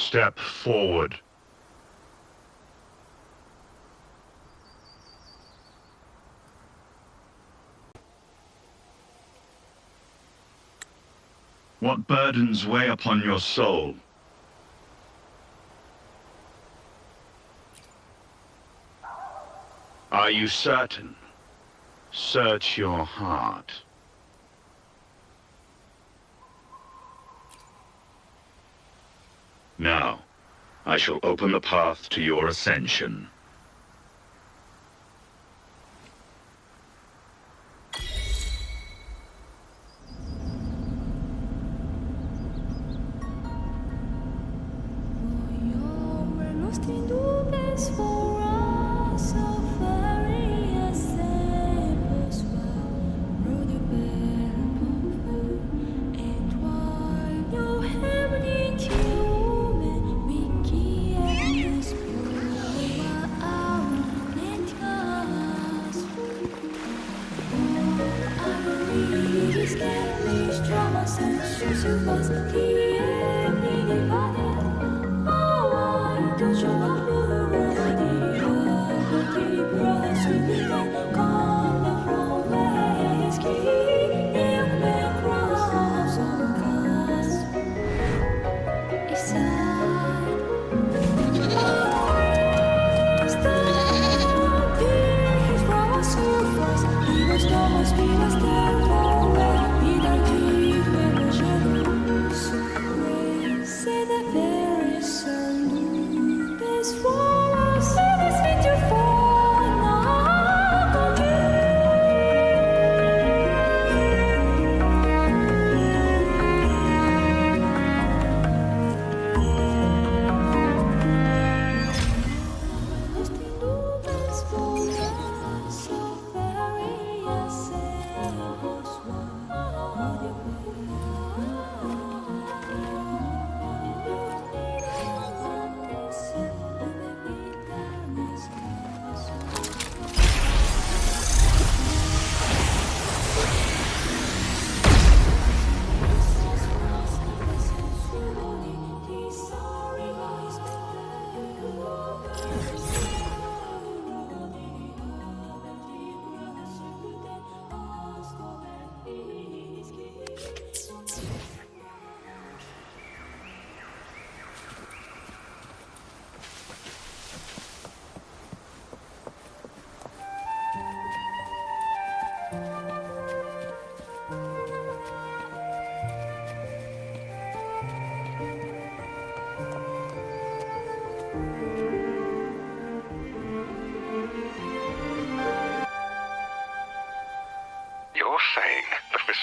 Step forward. What burdens weigh upon your soul? Are you certain? Search your heart. Now, I shall open the path to your ascension.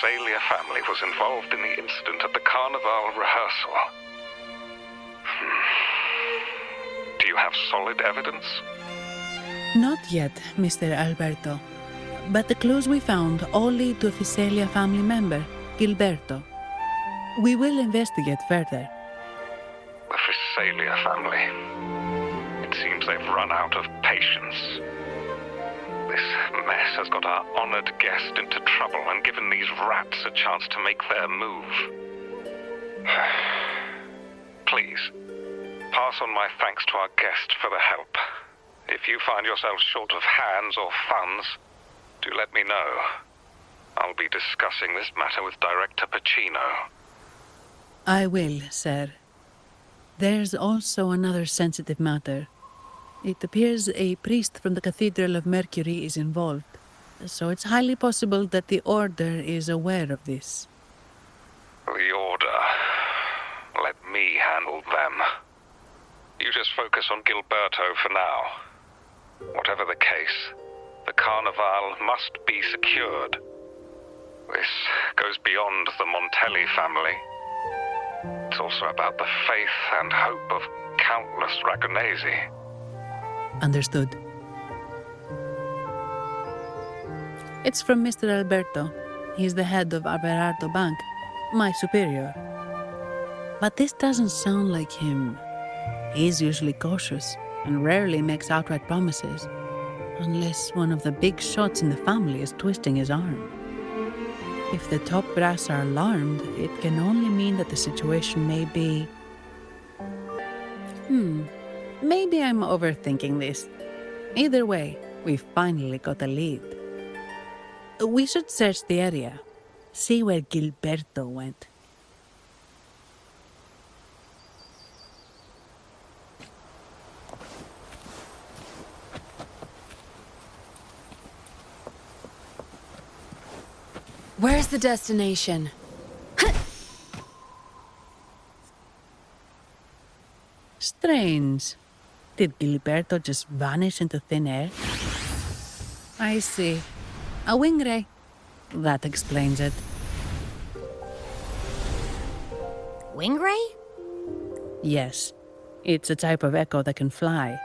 Visalia family was involved in the incident at the Carnival rehearsal. Do you have solid evidence? Not yet, Mr. Alberto. But the clues we found all lead to a Visalia family member, Gilberto. We will investigate further. The Visalia family. It seems they've run out of patience. This mess has got our honored guest into trouble and given these rats a chance to make their move. Please, pass on my thanks to our guest for the help. If you find yourself short of hands or funds, do let me know. I'll be discussing this matter with Director Pacino. I will, sir. There's also another sensitive matter. It appears a priest from the Cathedral of Mercury is involved, so it's highly possible that the Order is aware of this. The Order. Let me handle them. You just focus on Gilberto for now. Whatever the case, the Carnival must be secured. This goes beyond the Montelli family. It's also about the faith and hope of countless Ragonesi. Understood. It's from Mr. Alberto. He's the head of Averardo Bank, my superior. But this doesn't sound like him. He's usually cautious and rarely makes outright promises, unless one of the big shots in the family is twisting his arm. If the top brass are alarmed, it can only mean that the situation may be... Maybe I'm overthinking this. Either way, we finally got a lead. We should search the area, see where Gilberto went. Where's the destination? Strange. Did Gilberto just vanish into thin air? I see. A wing ray. That explains it. Wing ray? Yes. It's a type of echo that can fly.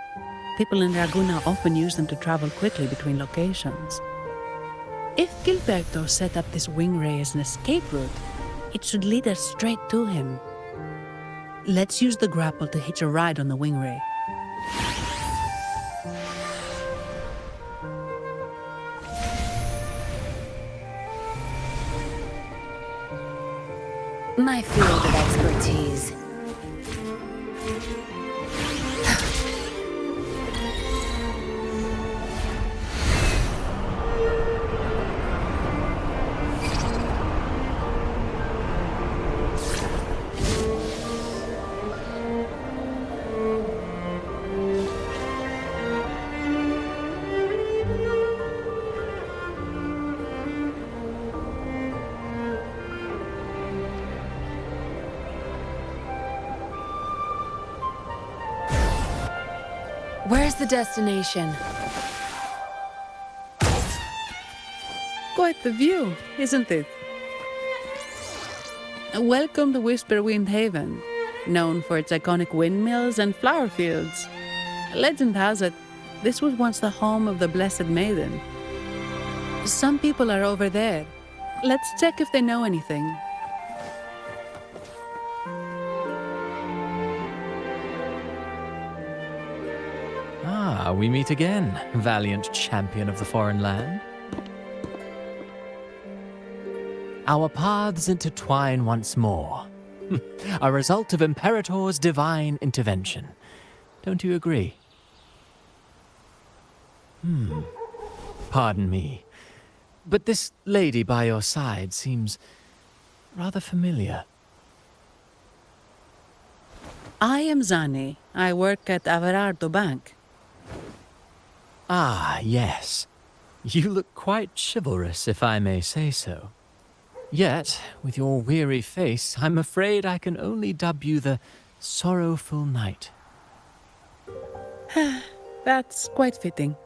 People in Raguna often use them to travel quickly between locations. If Gilberto set up this wing ray as an escape route, it should lead us straight to him. Let's use the grapple to hitch a ride on the wing ray. My field of expertise. Where's the destination? Quite the view, isn't it? Welcome to Whisperwind Haven, known for its iconic windmills and flower fields. Legend has it, this was once the home of the Blessed Maiden. Some people are over there. Let's check if they know anything. Ah, we meet again, valiant champion of the foreign land. Our paths intertwine once more. A result of Imperator's divine intervention. Don't you agree? Pardon me, but this lady by your side seems rather familiar. I am Zani. I work at Averardo Bank. Ah, yes. You look quite chivalrous, if I may say so. Yet, with your weary face, I'm afraid I can only dub you the Sorrowful Knight. That's quite fitting.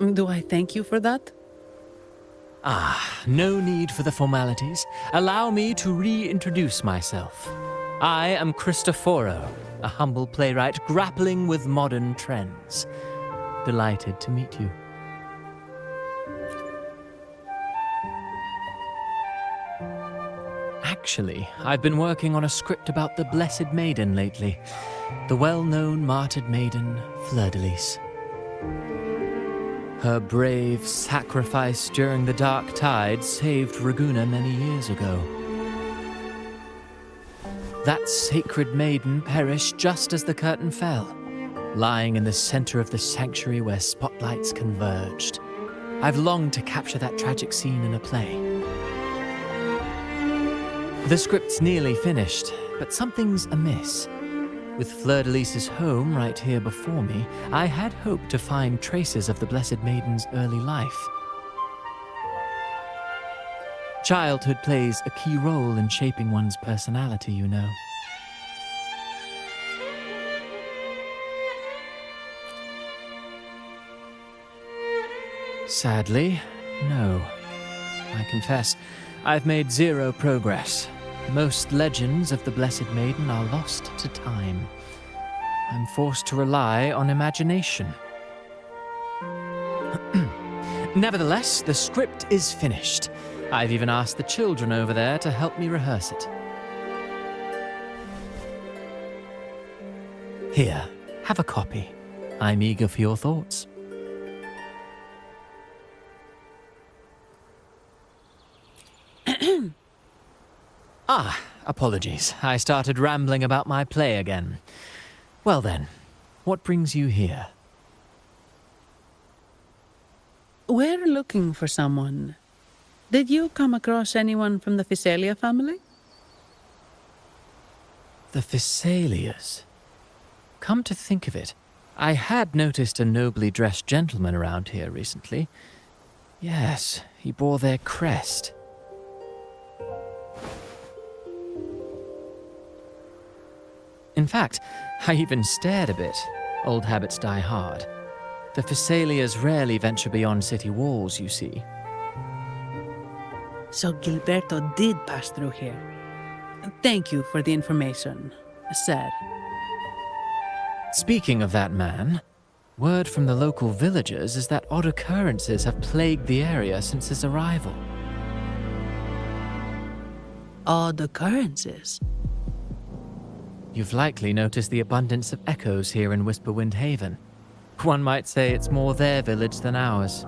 Do I thank you for that? Ah, no need for the formalities. Allow me to reintroduce myself. I am Cristoforo, a humble playwright grappling with modern trends. Delighted to meet you. Actually, I've been working on a script about the Blessed Maiden lately. The well-known martyred maiden, Fleur-de-Lis. Her brave sacrifice during the Dark Tide saved Raguna many years ago. That sacred maiden perished just as the curtain fell, lying in the center of the sanctuary where spotlights converged. I've longed to capture that tragic scene in a play. The script's nearly finished, but something's amiss. With Fleur-de-Lis's home right here before me, I had hoped to find traces of the Blessed Maiden's early life. Childhood plays a key role in shaping one's personality, you know. Sadly, no. I confess, I've made zero progress. Most legends of the Blessed Maiden are lost to time. I'm forced to rely on imagination. Nevertheless, the script is finished. I've even asked the children over there to help me rehearse it. Here, have a copy. I'm eager for your thoughts. Apologies. I started rambling about my play again. Well then, what brings you here? We're looking for someone. Did you come across anyone from the Physalia family? The Physalias. Come to think of it, I had noticed a nobly dressed gentleman around here recently. Yes, he bore their crest. In fact, I even stared a bit. Old habits die hard. The Physalias rarely venture beyond city walls, you see. So Gilberto did pass through here. Thank you for the information, sir. Speaking of that man, word from the local villagers is that odd occurrences have plagued the area since his arrival. Odd occurrences? You've likely noticed the abundance of echoes here in Whisperwind Haven. One might say it's more their village than ours.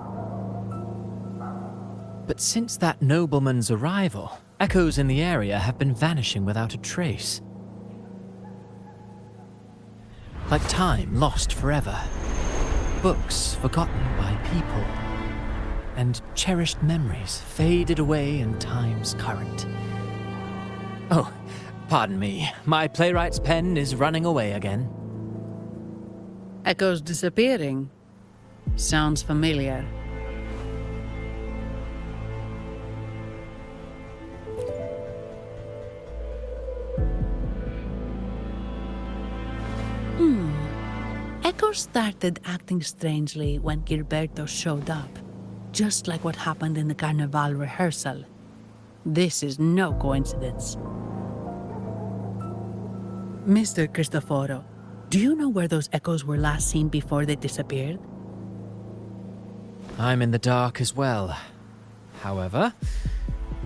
But since that nobleman's arrival, echoes in the area have been vanishing without a trace. Like time lost forever. Books forgotten by people. And cherished memories faded away in time's current. Oh, pardon me. My playwright's pen is running away again. Echoes disappearing. Sounds familiar. Echoes started acting strangely when Gilberto showed up, just like what happened in the Carnival rehearsal. This is no coincidence. Mr. Cristoforo, do you know where those echoes were last seen before they disappeared? I'm in the dark as well. However,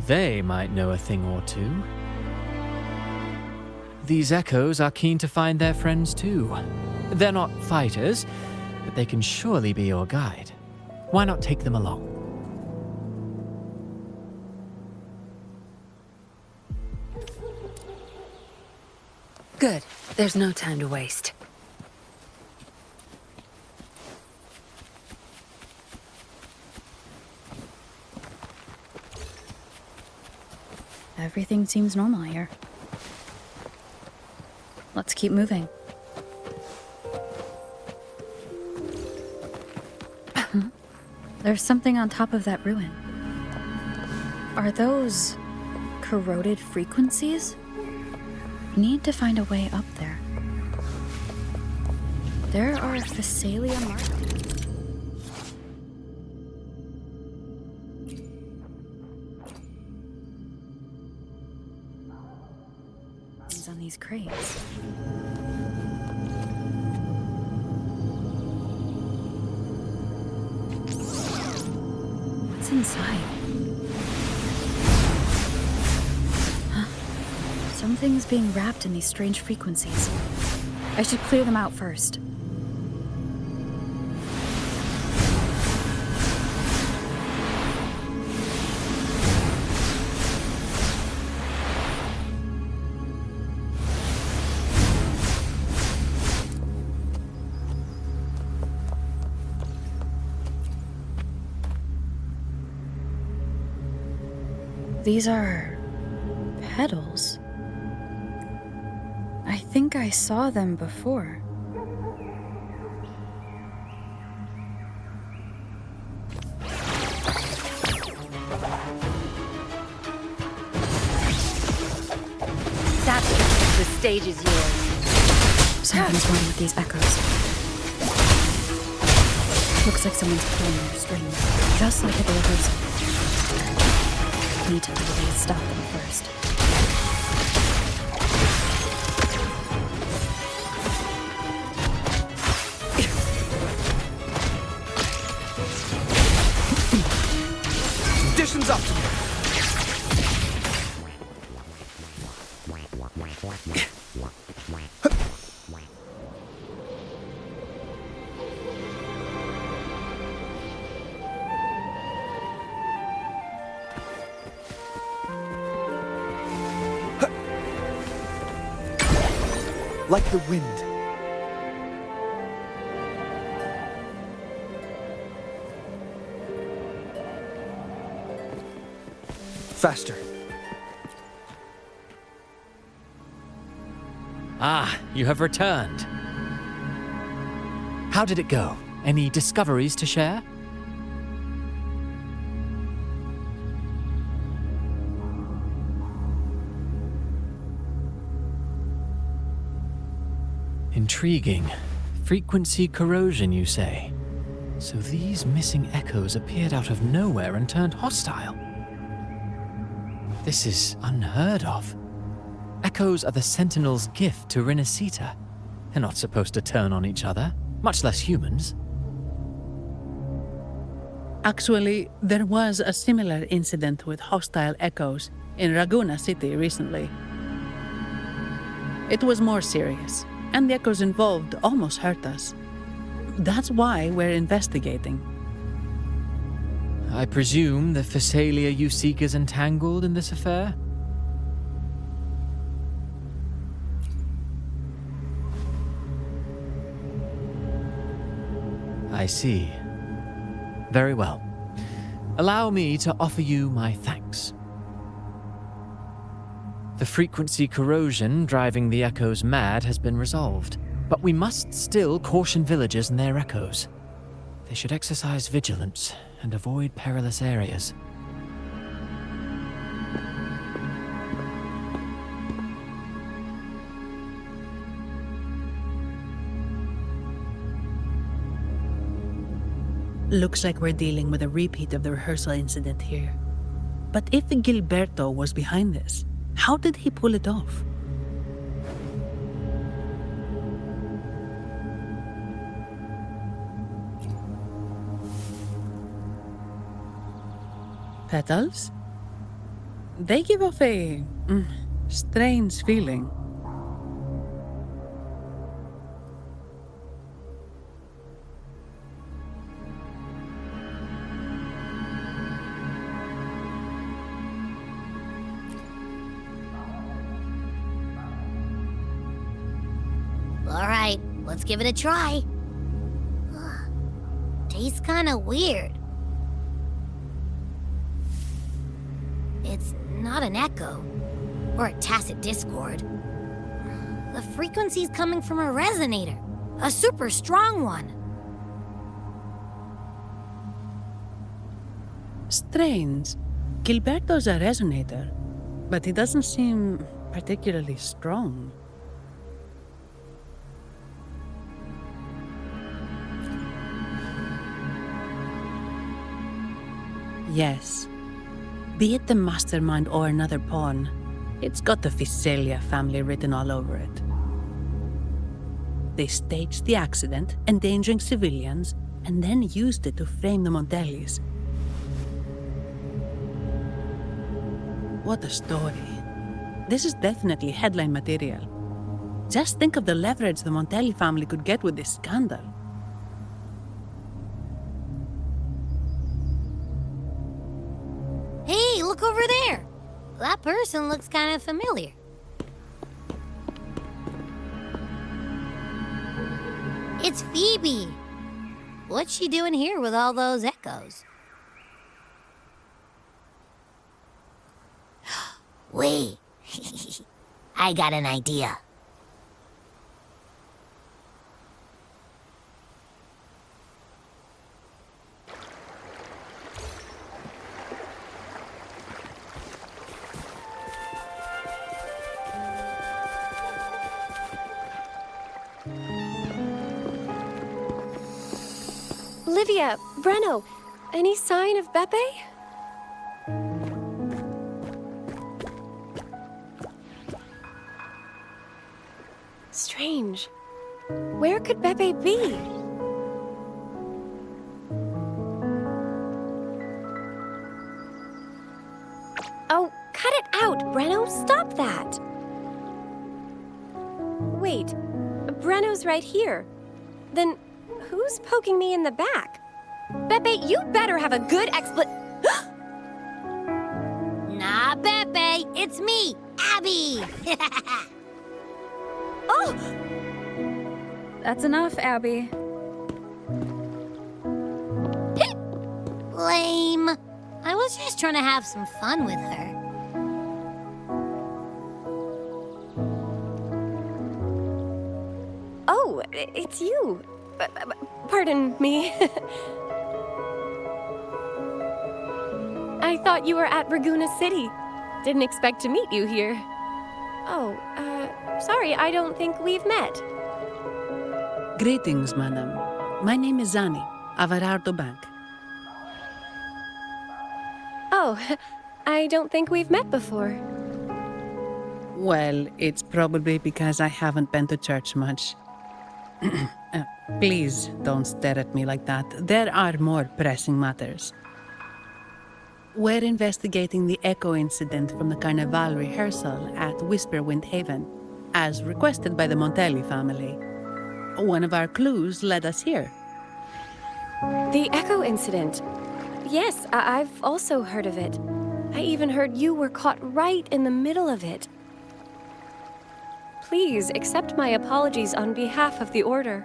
they might know a thing or two. These echoes are keen to find their friends too. They're not fighters, but they can surely be your guide. Why not take them along? Good. There's no time to waste. Everything seems normal here. Let's keep moving. There's something on top of that ruin. Are those corroded frequencies? Need to find a way up there. There are Physalia markings on these crates. What's inside? Huh? Something's being wrapped in these strange frequencies. I should clear them out first. These are petals. I think I saw them before. That's it. The stage is yours. Something's wrong with these echoes. Looks like someone's pulling their strings, just like at the rehearsal. Need to find a way to stop them first. Conditions up to me. Like the wind, Faster. Ah, you have returned. How did it go? Any discoveries to share? Intriguing. Frequency corrosion, you say? So these missing echoes appeared out of nowhere and turned hostile. This is unheard of. Echoes are the Sentinel's gift to Rinascita. They're not supposed to turn on each other, much less humans. Actually, there was a similar incident with hostile echoes in Ragusa City recently. It was more serious, and the echoes involved almost hurt us. That's why we're investigating. I presume the Phasalia you seek is entangled in this affair? I see. Very well. Allow me to offer you my thanks. The frequency corrosion driving the echoes mad has been resolved, but we must still caution villagers and their echoes. They should exercise vigilance and avoid perilous areas. Looks like we're dealing with a repeat of the rehearsal incident here. But if Gilberto was behind this, how did he pull it off? Petals? They give off a strange feeling. All right, let's give it a try. Tastes kind of weird. It's not an echo or a tacit discord. The frequency's coming from a resonator, a super strong one. Strange. Gilberto's a resonator, but he doesn't seem particularly strong. Yes. Be it the mastermind or another pawn, it's got the Phasalia family written all over it. They staged the accident, endangering civilians, and then used it to frame the Montellis. What a story. This is definitely headline material. Just think of the leverage the Montelli family could get with this scandal. Hey, look over there! That person looks kind of familiar. It's Phoebe! What's she doing here with all those echoes? Wait, I got an idea. Olivia, Breno, any sign of Beppe? Strange. Where could Beppe be? Oh, cut it out, Breno! Stop that! Wait, Breno's right here. Then who's poking me in the back? Beppe, you better have a good Nah, Beppe, it's me, Abby! Oh! That's enough, Abby. Lame. I was just trying to have some fun with her. it's you. Pardon me. I thought you were at Raguna City. Didn't expect to meet you here. Oh, sorry, I don't think we've met. Greetings, madam. My name is Zani, Averardo Bank. Oh, I don't think we've met before. Well, it's probably because I haven't been to church much. Please don't stare at me like that. There are more pressing matters. We're investigating the Echo incident from the Carnival rehearsal at Whisperwind Haven, as requested by the Montelli family. One of our clues led us here. The Echo incident. Yes, I've also heard of it. I even heard you were caught right in the middle of it. Please accept my apologies on behalf of the Order.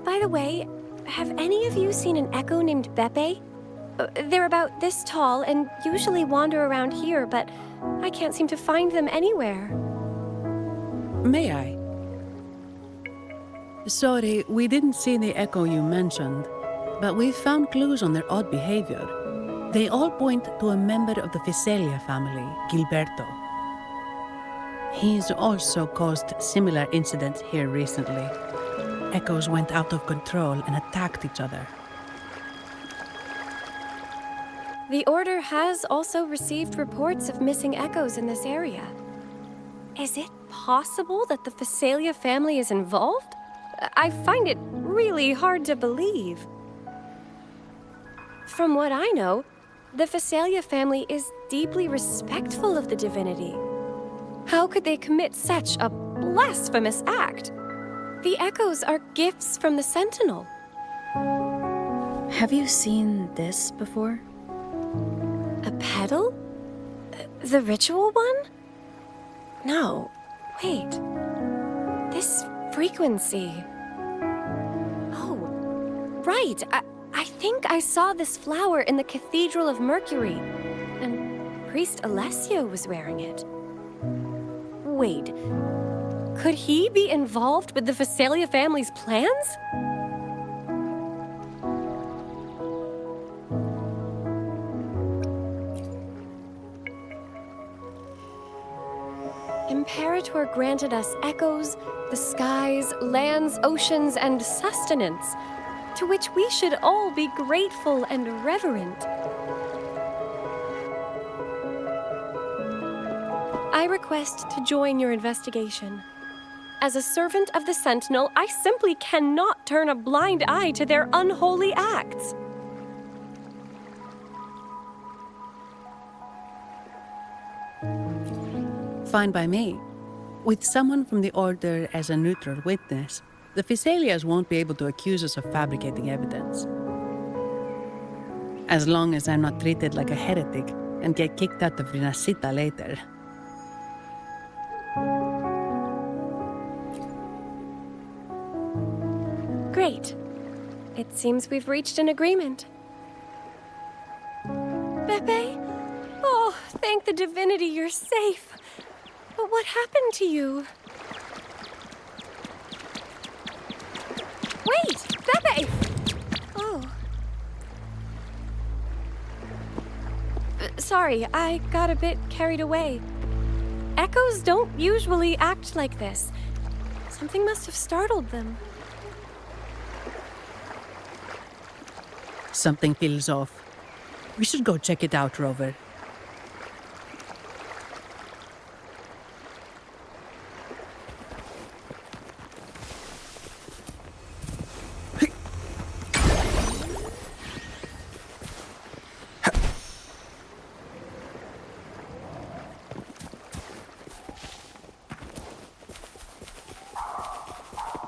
By the way, have any of you seen an Echo named Beppe? They're about this tall and usually wander around here, but I can't seem to find them anywhere. May I? Sorry, we didn't see the Echo you mentioned, but we found clues on their odd behavior. They all point to a member of the Visalia family, Gilberto. He's also caused similar incidents here recently. Echoes went out of control and attacked each other. The Order has also received reports of missing Echoes in this area. Is it possible that the Visalia family is involved? I find it really hard to believe. From what I know, the Visalia family is deeply respectful of the divinity. How could they commit such a blasphemous act? The Echoes are gifts from the Sentinel. Have you seen this before? A pedal? The ritual one? No. Wait. This frequency. Oh, right. I think I saw this flower in the Cathedral of Mercury, and Priest Alessio was wearing it. Wait. Could he be involved with the Visalia family's plans? Imperator granted us echoes, the skies, lands, oceans, and sustenance, to which we should all be grateful and reverent. I request to join your investigation. As a servant of the Sentinel, I simply cannot turn a blind eye to their unholy acts. Fine by me. With someone from the Order as a neutral witness, the Visalias won't be able to accuse us of fabricating evidence. As long as I'm not treated like a heretic and get kicked out of Rinascita later. Great. It seems we've reached an agreement. Beppe? Oh, thank the divinity you're safe. But what happened to you? Wait! Beppe! Oh. Sorry, I got a bit carried away. Echoes don't usually act like this. Something must have startled them. Something feels off. We should go check it out, Rover.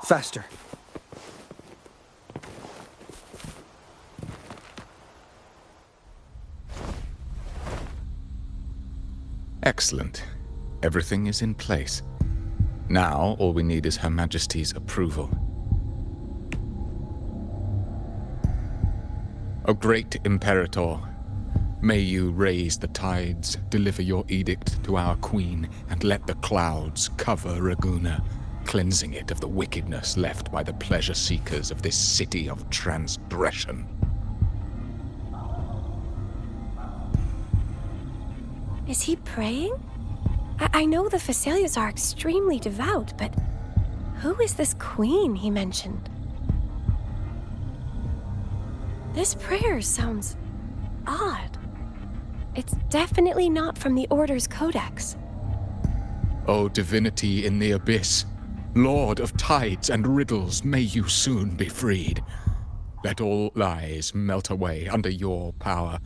Faster. Excellent. Everything is in place. Now, all we need is Her Majesty's approval. O great Imperator, may you raise the tides, deliver your edict to our queen, and let the clouds cover Raguna, cleansing it of the wickedness left by the pleasure seekers of this city of transgression. Is he praying? I know the Thessalians are extremely devout, but who is this queen he mentioned? This prayer sounds odd. It's definitely not from the Order's codex. O divinity in the abyss, Lord of tides and riddles, may you soon be freed. Let all lies melt away under your power.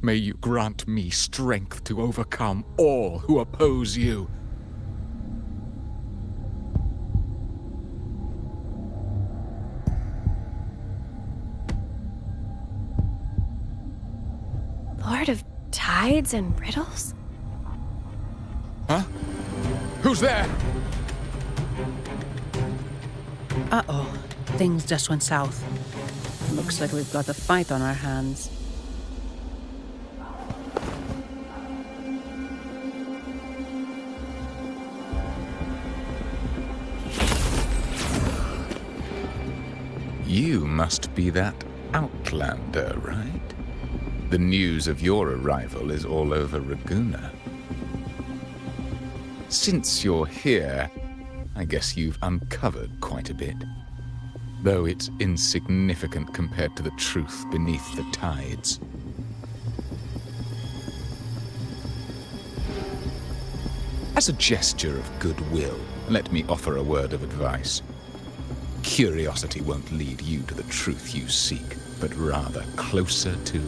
May you grant me strength to overcome all who oppose you. Lord of tides and riddles? Huh? Who's there? Uh-oh. Things just went south. Looks like we've got a fight on our hands. You must be that outlander, right? The news of your arrival is all over Raguna. Since you're here, I guess you've uncovered quite a bit. Though it's insignificant compared to the truth beneath the tides. As a gesture of goodwill, let me offer a word of advice. Curiosity won't lead you to the truth you seek, but rather closer to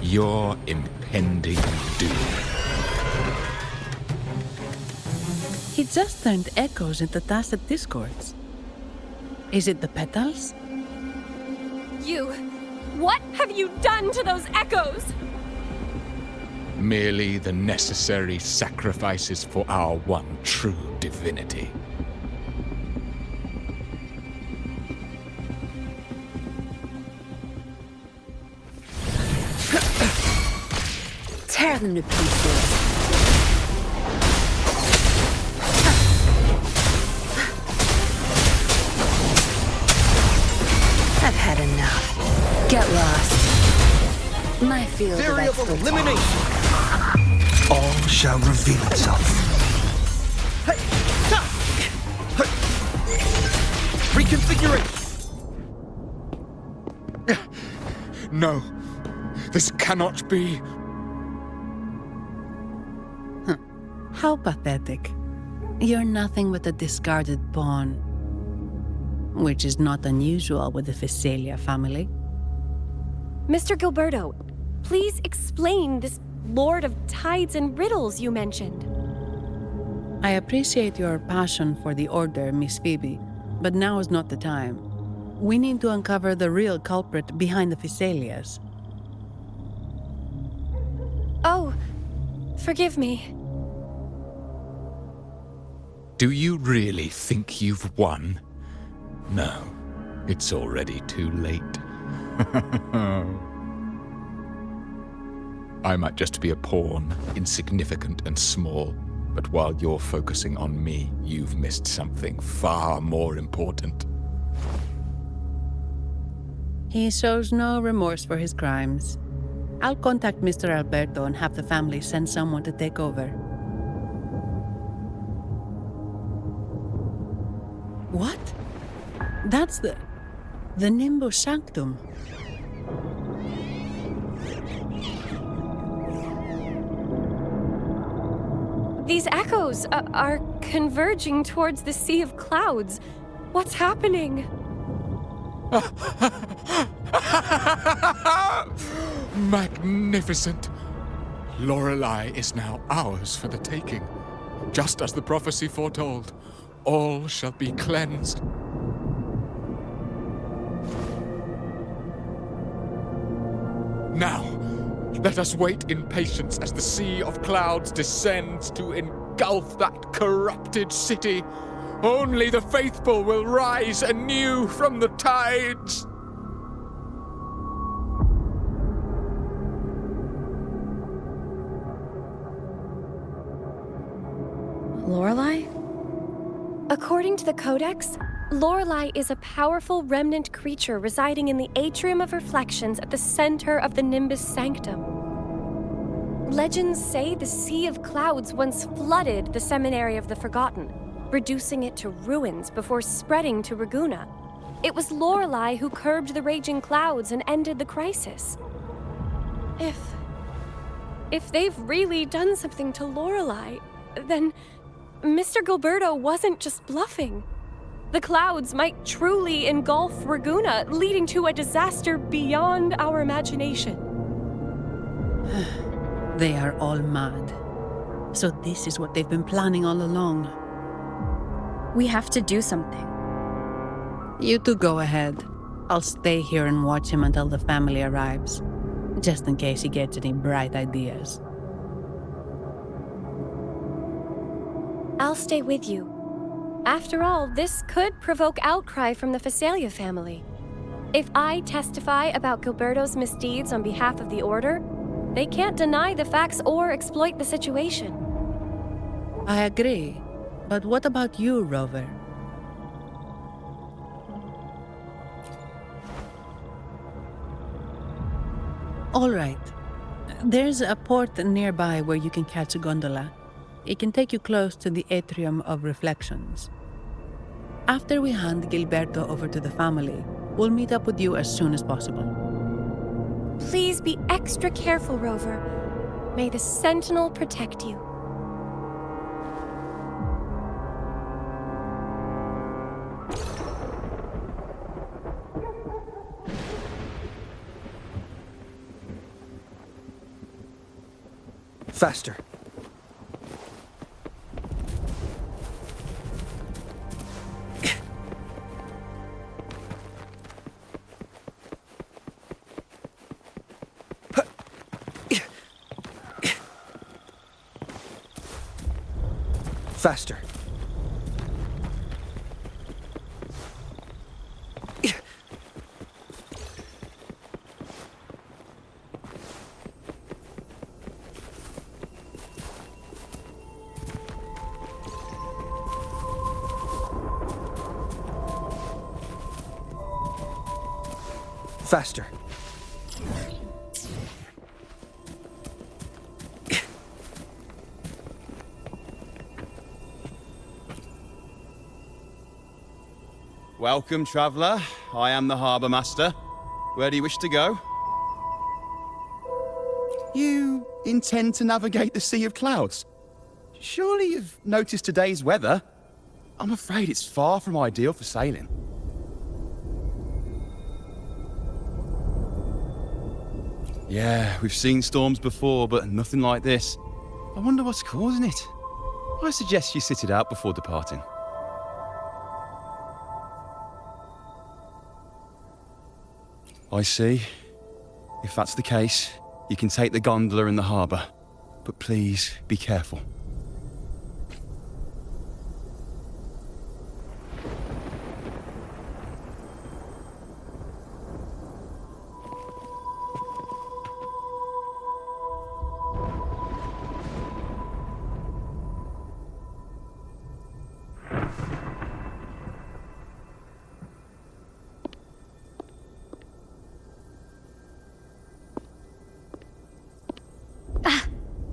your impending doom. He just turned echoes into tacit discords. Is it the petals? What have you done to those echoes? Merely the necessary sacrifices for our one true divinity. Tear them to pieces. I've had enough. Get lost. My field Theory of of expertise. elimination. All shall reveal itself. Hey! Ha! Hey! Reconfiguration. No, this cannot be. How pathetic. You're nothing but a discarded pawn. Which is not unusual with the Thessalia family. Mr. Gilberto, please explain this Lord of Tides and Riddles you mentioned. I appreciate your passion for the Order, Miss Phoebe, but now is not the time. We need to uncover the real culprit behind the Thessalias. Oh, forgive me. Do you really think you've won? No, it's already too late. I might just be a pawn, insignificant and small, but while you're focusing on me, you've missed something far more important. He shows no remorse for his crimes. I'll contact Mr. Alberto and have the family send someone to take over. What? That's the Nimbus Sanctum. These echoes are converging towards the Sea of Clouds. What's happening? Magnificent! Lorelei is now ours for the taking. Just as the prophecy foretold, all shall be cleansed. Now, let us wait in patience as the Sea of Clouds descends to engulf that corrupted city. Only the faithful will rise anew from the tides. Lorelei? According to the Codex, Lorelei is a powerful remnant creature residing in the Atrium of Reflections at the center of the Nimbus Sanctum. Legends say the Sea of Clouds once flooded the Seminary of the Forgotten, reducing it to ruins before spreading to Raguna. It was Lorelei who curbed the raging clouds and ended the crisis. If they've really done something to Lorelei, then Mr. Gilberto wasn't just bluffing. The clouds might truly engulf Raguna, leading to a disaster beyond our imagination. They are all mad. So this is what they've been planning all along. We have to do something. You two go ahead. I'll stay here and watch him until the family arrives, just in case he gets any bright ideas. I'll stay with you. After all, this could provoke outcry from the Phasalia family. If I testify about Gilberto's misdeeds on behalf of the Order, they can't deny the facts or exploit the situation. I agree. But what about you, Rover? All right. There's a port nearby where you can catch a gondola. It can take you close to the Atrium of Reflections. After we hand Gilberto over to the family, we'll meet up with you as soon as possible. Please be extra careful, Rover. May the Sentinel protect you. Faster. Faster. Faster. Welcome, traveller. I am the harbour master. Where do you wish to go? You intend to navigate the Sea of Clouds? Surely you've noticed today's weather? I'm afraid it's far from ideal for sailing. Yeah, we've seen storms before, but nothing like this. I wonder what's causing it. I suggest you sit it out before departing. I see. If that's the case, you can take the gondola in the harbour. But please, be careful.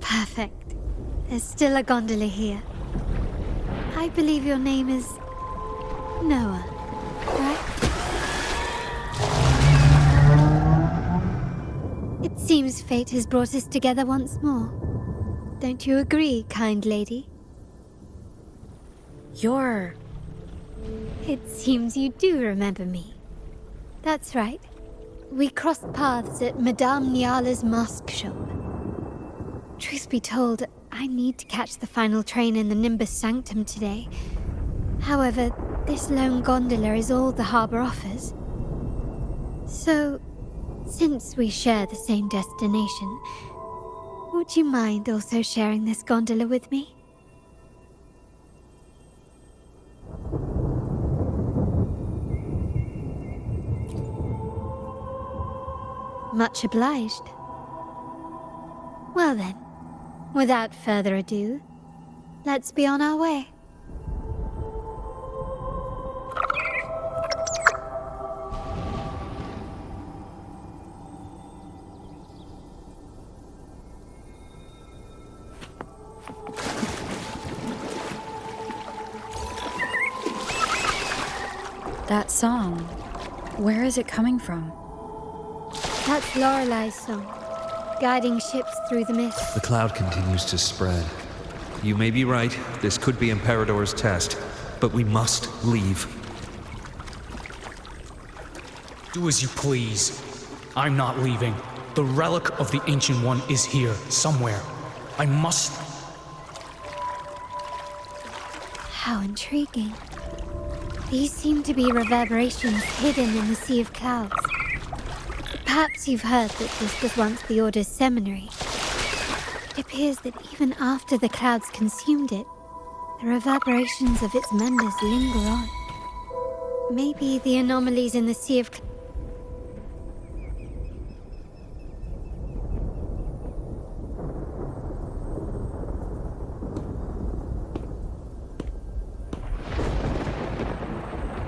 Perfect. There's still a gondola here. I believe your name is Noah, right? It seems fate has brought us together once more. Don't you agree, kind lady? You're... It seems you do remember me. That's right. We crossed paths at Madame Niala's mask shop. Truth be told, I need to catch the final train in the Nimbus Sanctum today. However, this lone gondola is all the harbour offers. So, since we share the same destination, would you mind also sharing this gondola with me? Much obliged. Well then, without further ado, Let's be on our way. That song, where is it coming from? That's Lorelei's song, guiding ships through the mist. The cloud continues to spread. You may be right, this could be Imperador's test, but we must leave. Do as you please. I'm not leaving. The relic of the Ancient One is here, somewhere. I must... How intriguing. These seem to be reverberations hidden in the sea of clouds. Perhaps you've heard that this was once the Order's seminary. It appears that even after the clouds consumed it, the reverberations of its members linger on. Maybe the anomalies in the sea of clouds.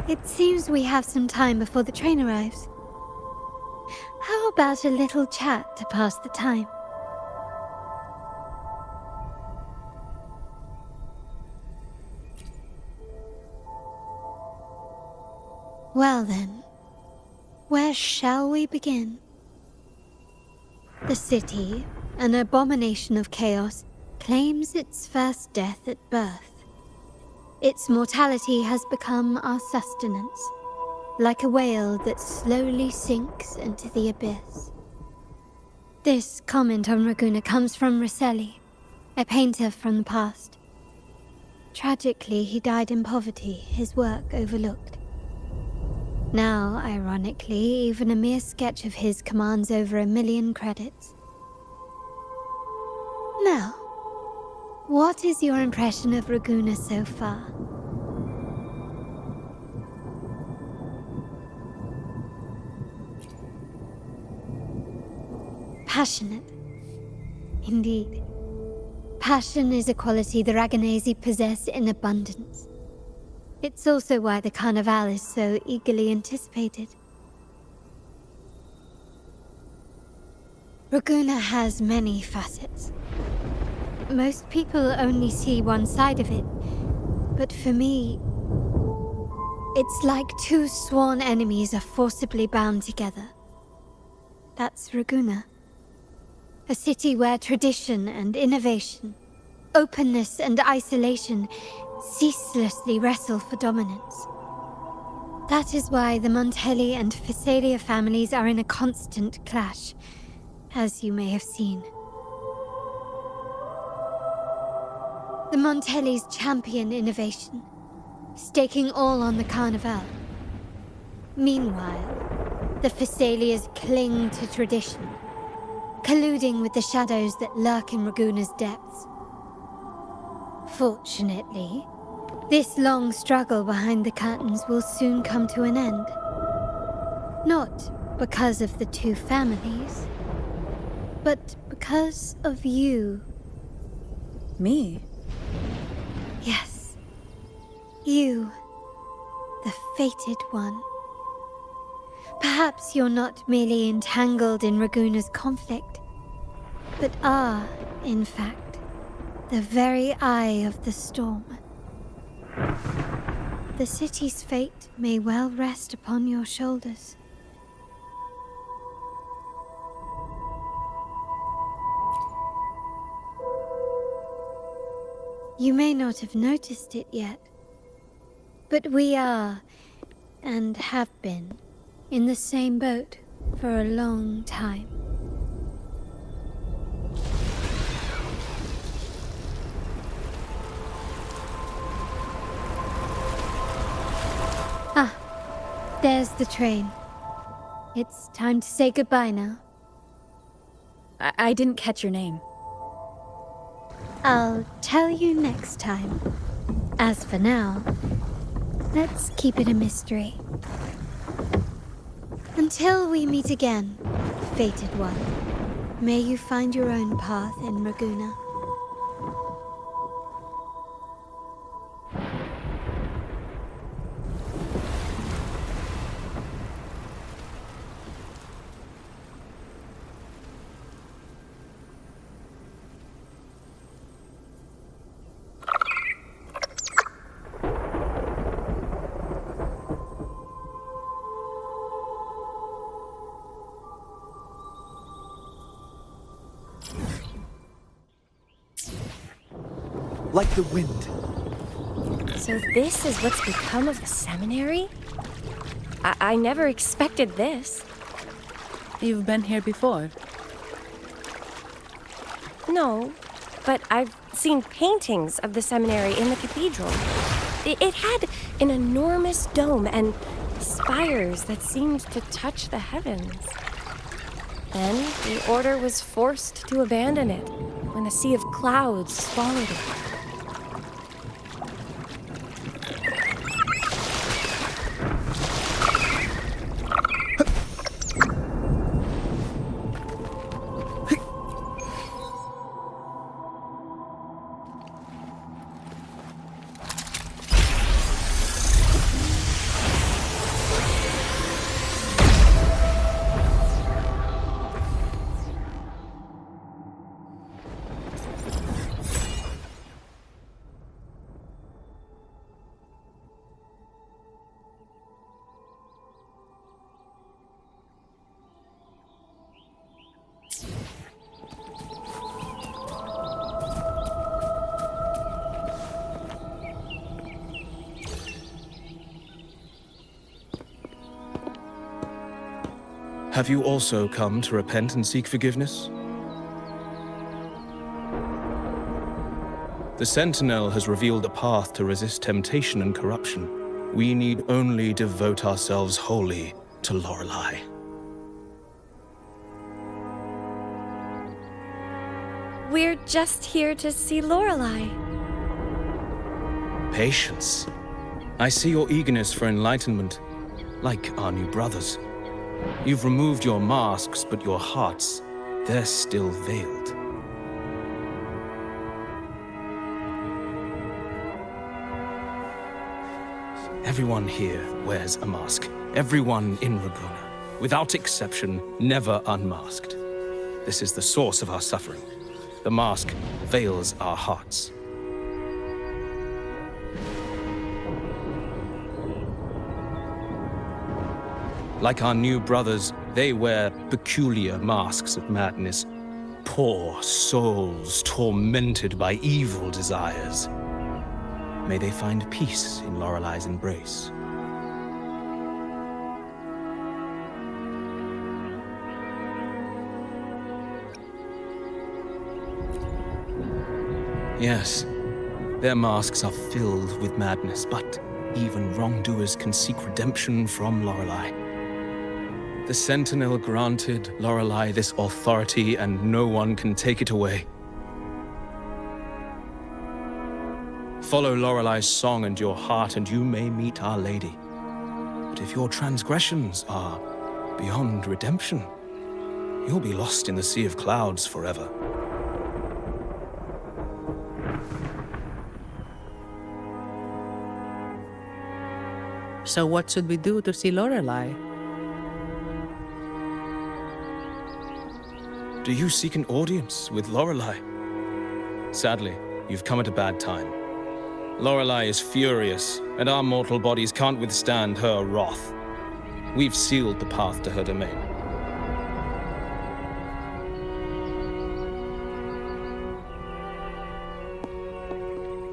It seems we have some time before the train arrives. How about a little chat to pass the time? Well then, where shall we begin? The city, an abomination of chaos, claims its first death at birth. Its mortality has become our sustenance, like a whale that slowly sinks into the abyss. This comment on Raguna comes from Rosselli, a painter from the past. Tragically, he died in poverty, his work overlooked. Now, ironically, even a mere sketch of his commands over 1 million credits. Now, what is your impression of Raguna so far? Passionate. Indeed. Passion is a quality the Raganesi possess in abundance. It's also why the Carnival is so eagerly anticipated. Raguna has many facets. Most people only see one side of it, but for me, it's like two sworn enemies are forcibly bound together. That's Raguna. A city where tradition and innovation, openness and isolation ceaselessly wrestle for dominance. That is why the Montelli and Phasalia families are in a constant clash, as you may have seen. The Montellis champion innovation, staking all on the Carnival. Meanwhile, the Phasalias cling to tradition, colluding with the shadows that lurk in Raguna's depths. Fortunately, this long struggle behind the curtains will soon come to an end. Not because of the two families, but because of you. Me? Yes. You. The fated one. Perhaps you're not merely entangled in Raguna's conflict, but are, in fact, the very eye of the storm. The city's fate may well rest upon your shoulders. You may not have noticed it yet, but we are, and have been, in the same boat for a long time. Ah, there's the train. It's time to say goodbye now. I didn't catch your name. I'll tell you next time. As for now, let's keep it a mystery. Until we meet again, fated one, may you find your own path in Raguna. like the wind. So this is what's become of the seminary? I never expected this. You've been here before? No, but I've seen paintings of the seminary in the cathedral. It had an enormous dome and spires that seemed to touch the heavens. Then the order was forced to abandon it when a sea of clouds swallowed it. Have you also come to repent and seek forgiveness? The Sentinel has revealed a path to resist temptation and corruption. We need only devote ourselves wholly to Lorelei. We're just here to see Lorelei. Patience. I see your eagerness for enlightenment, like our new brothers. You've removed your masks, but your hearts, they're still veiled. Everyone here wears a mask. Everyone in Rabuna, without exception, never unmasked. This is the source of our suffering. The mask veils our hearts. Like our new brothers, they wear peculiar masks of madness. Poor souls tormented by evil desires. May they find peace in Lorelei's embrace. Yes, their masks are filled with madness, but even wrongdoers can seek redemption from Lorelei. The Sentinel granted Lorelei this authority, and no one can take it away. Follow Lorelei's song and your heart, and you may meet Our Lady. But if your transgressions are beyond redemption, you'll be lost in the sea of clouds forever. So what should we do to see Lorelei? Do you seek an audience with Lorelei? Sadly, you've come at a bad time. Lorelei is furious, and our mortal bodies can't withstand her wrath. We've sealed the path to her domain.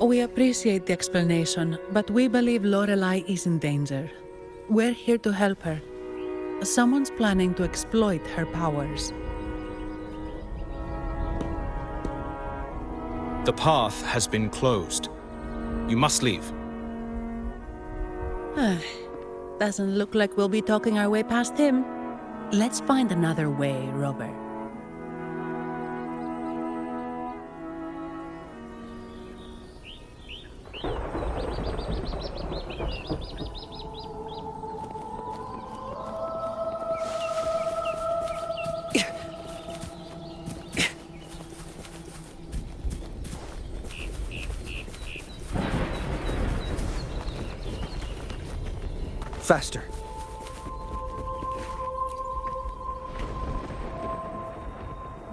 We appreciate the explanation, but we believe Lorelei is in danger. We're here to help her. Someone's planning to exploit her powers. The path has been closed. You must leave. Doesn't look like we'll be talking our way past him. Let's find another way, Robert. Faster.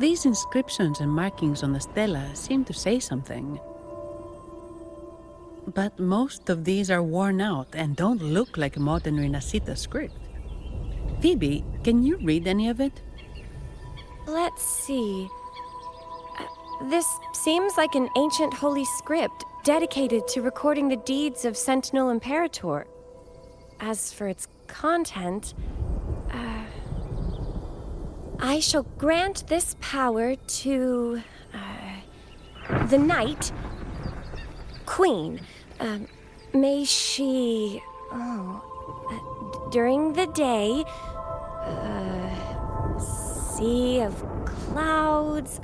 These inscriptions and markings on the stela seem to say something. But most of these are worn out and don't look like modern Rinascita script. Phoebe, can you read any of it? Let's see. This seems like an ancient holy script dedicated to recording the deeds of Sentinel Imperator. As for its content, I shall grant this power to the Knight Queen. May she, during the day, sea of clouds.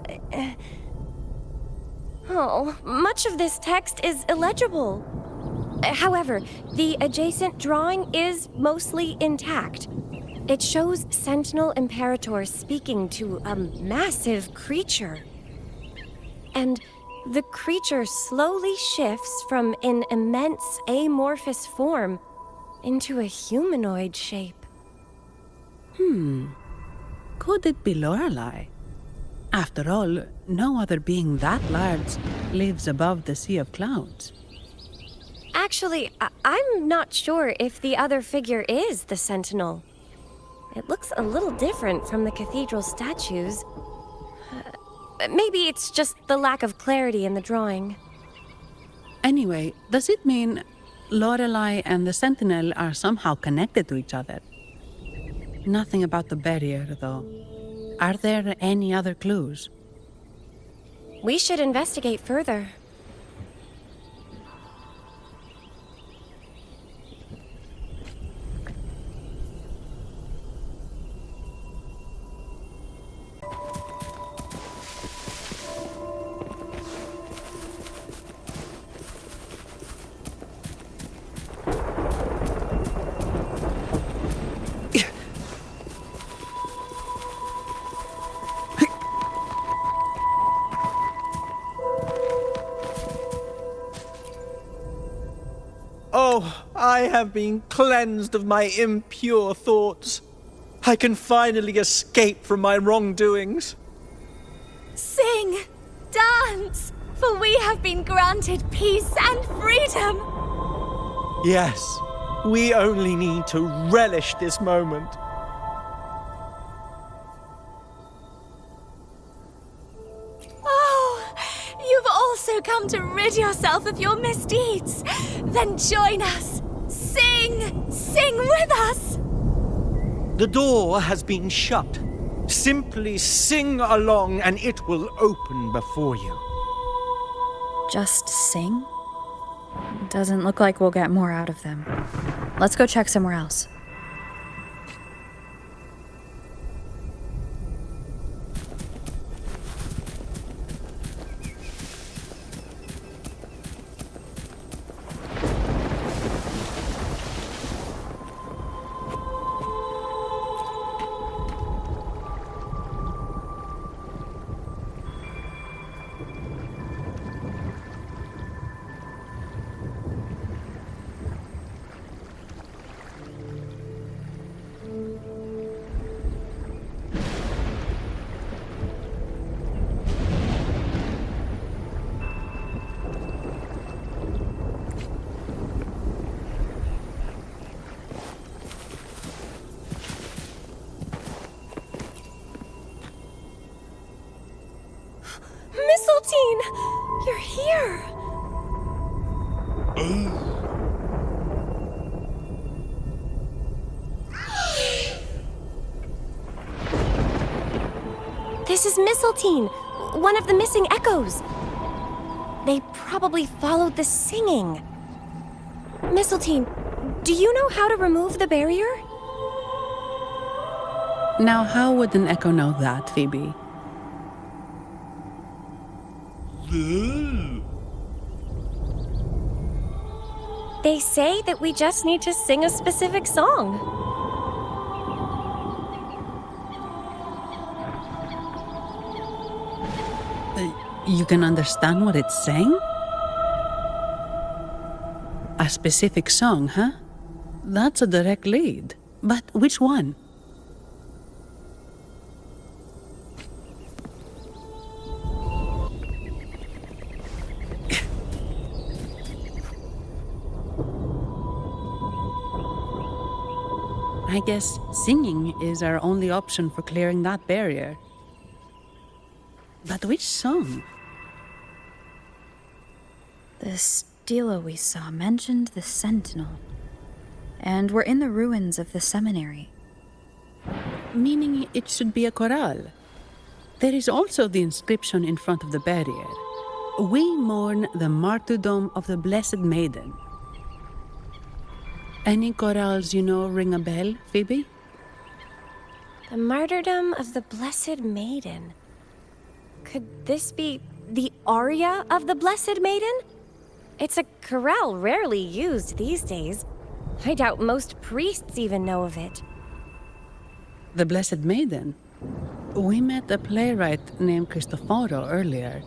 Much of this text is illegible. However, the adjacent drawing is mostly intact. It shows Sentinel Imperator speaking to a massive creature. And the creature slowly shifts from an immense amorphous form into a humanoid shape. Could it be Lorelei? After all, no other being that large lives above the sea of clouds. Actually, I'm not sure if the other figure is the Sentinel. It looks a little different from the cathedral statues. Maybe it's just the lack of clarity in the drawing. Anyway, does it mean Lorelei and the Sentinel are somehow connected to each other? Nothing about the barrier, though. Are there any other clues? We should investigate further. Oh, I have been cleansed of my impure thoughts. I can finally escape from my wrongdoings. Sing! Dance! For we have been granted peace and freedom! Yes, we only need to relish this moment. Oh, you've also come to rid yourself of your misdeeds. Then join us. Sing! Sing with us! The door has been shut. Simply sing along and it will open before you. Just sing? Doesn't look like we'll get more out of them. Let's go check somewhere else. Mistletoe! You're here! This is Mistletoe, one of the missing echoes. They probably followed the singing. Mistletoe, do you know how to remove the barrier? Now, how would an echo know that, Phoebe? They say that we just need to sing a specific song. You can understand what it's saying? A specific song, huh? That's a direct lead. But which one? I guess singing is our only option for clearing that barrier. But which song? The stela we saw mentioned the Sentinel, and we're in the ruins of the seminary. Meaning it should be a chorale. There is also the inscription in front of the barrier. We mourn the martyrdom of the Blessed Maiden. Any chorales you know ring a bell, Phoebe? The martyrdom of the Blessed Maiden. Could this be the aria of the Blessed Maiden? It's a chorale rarely used these days. I doubt most priests even know of it. The Blessed Maiden? We met a playwright named Cristoforo earlier.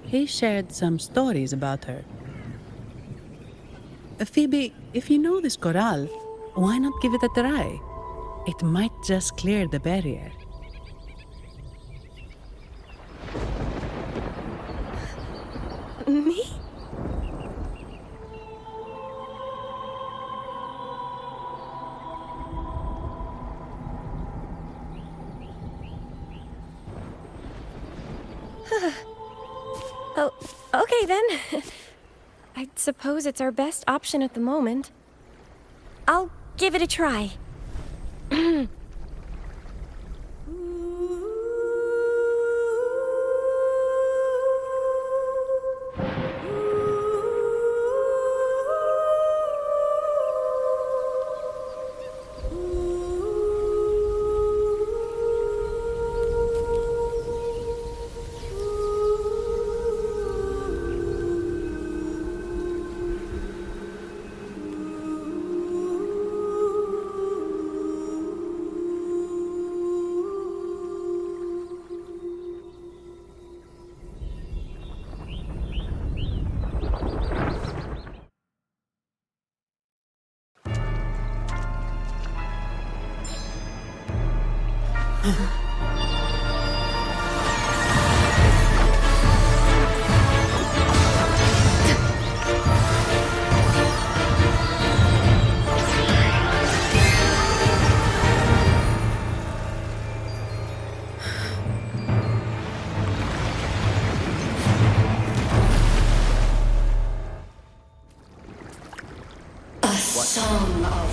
He shared some stories about her. Phoebe, if you know this chorale, why not give it a try? It might just clear the barrier. Me? Oh, okay then. I suppose it's our best option at the moment. I'll give it a try. Song of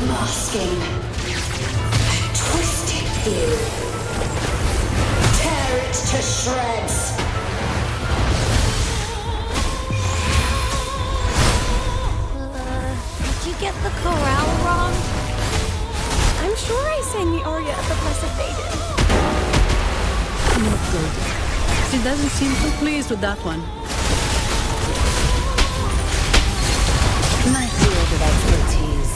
masking, twisted view, tear it to shreds. Did you get the chorale wrong? I'm sure I sang the aria of the Blessed Maiden. Not good. She doesn't seem too pleased with that one. My field of expertise.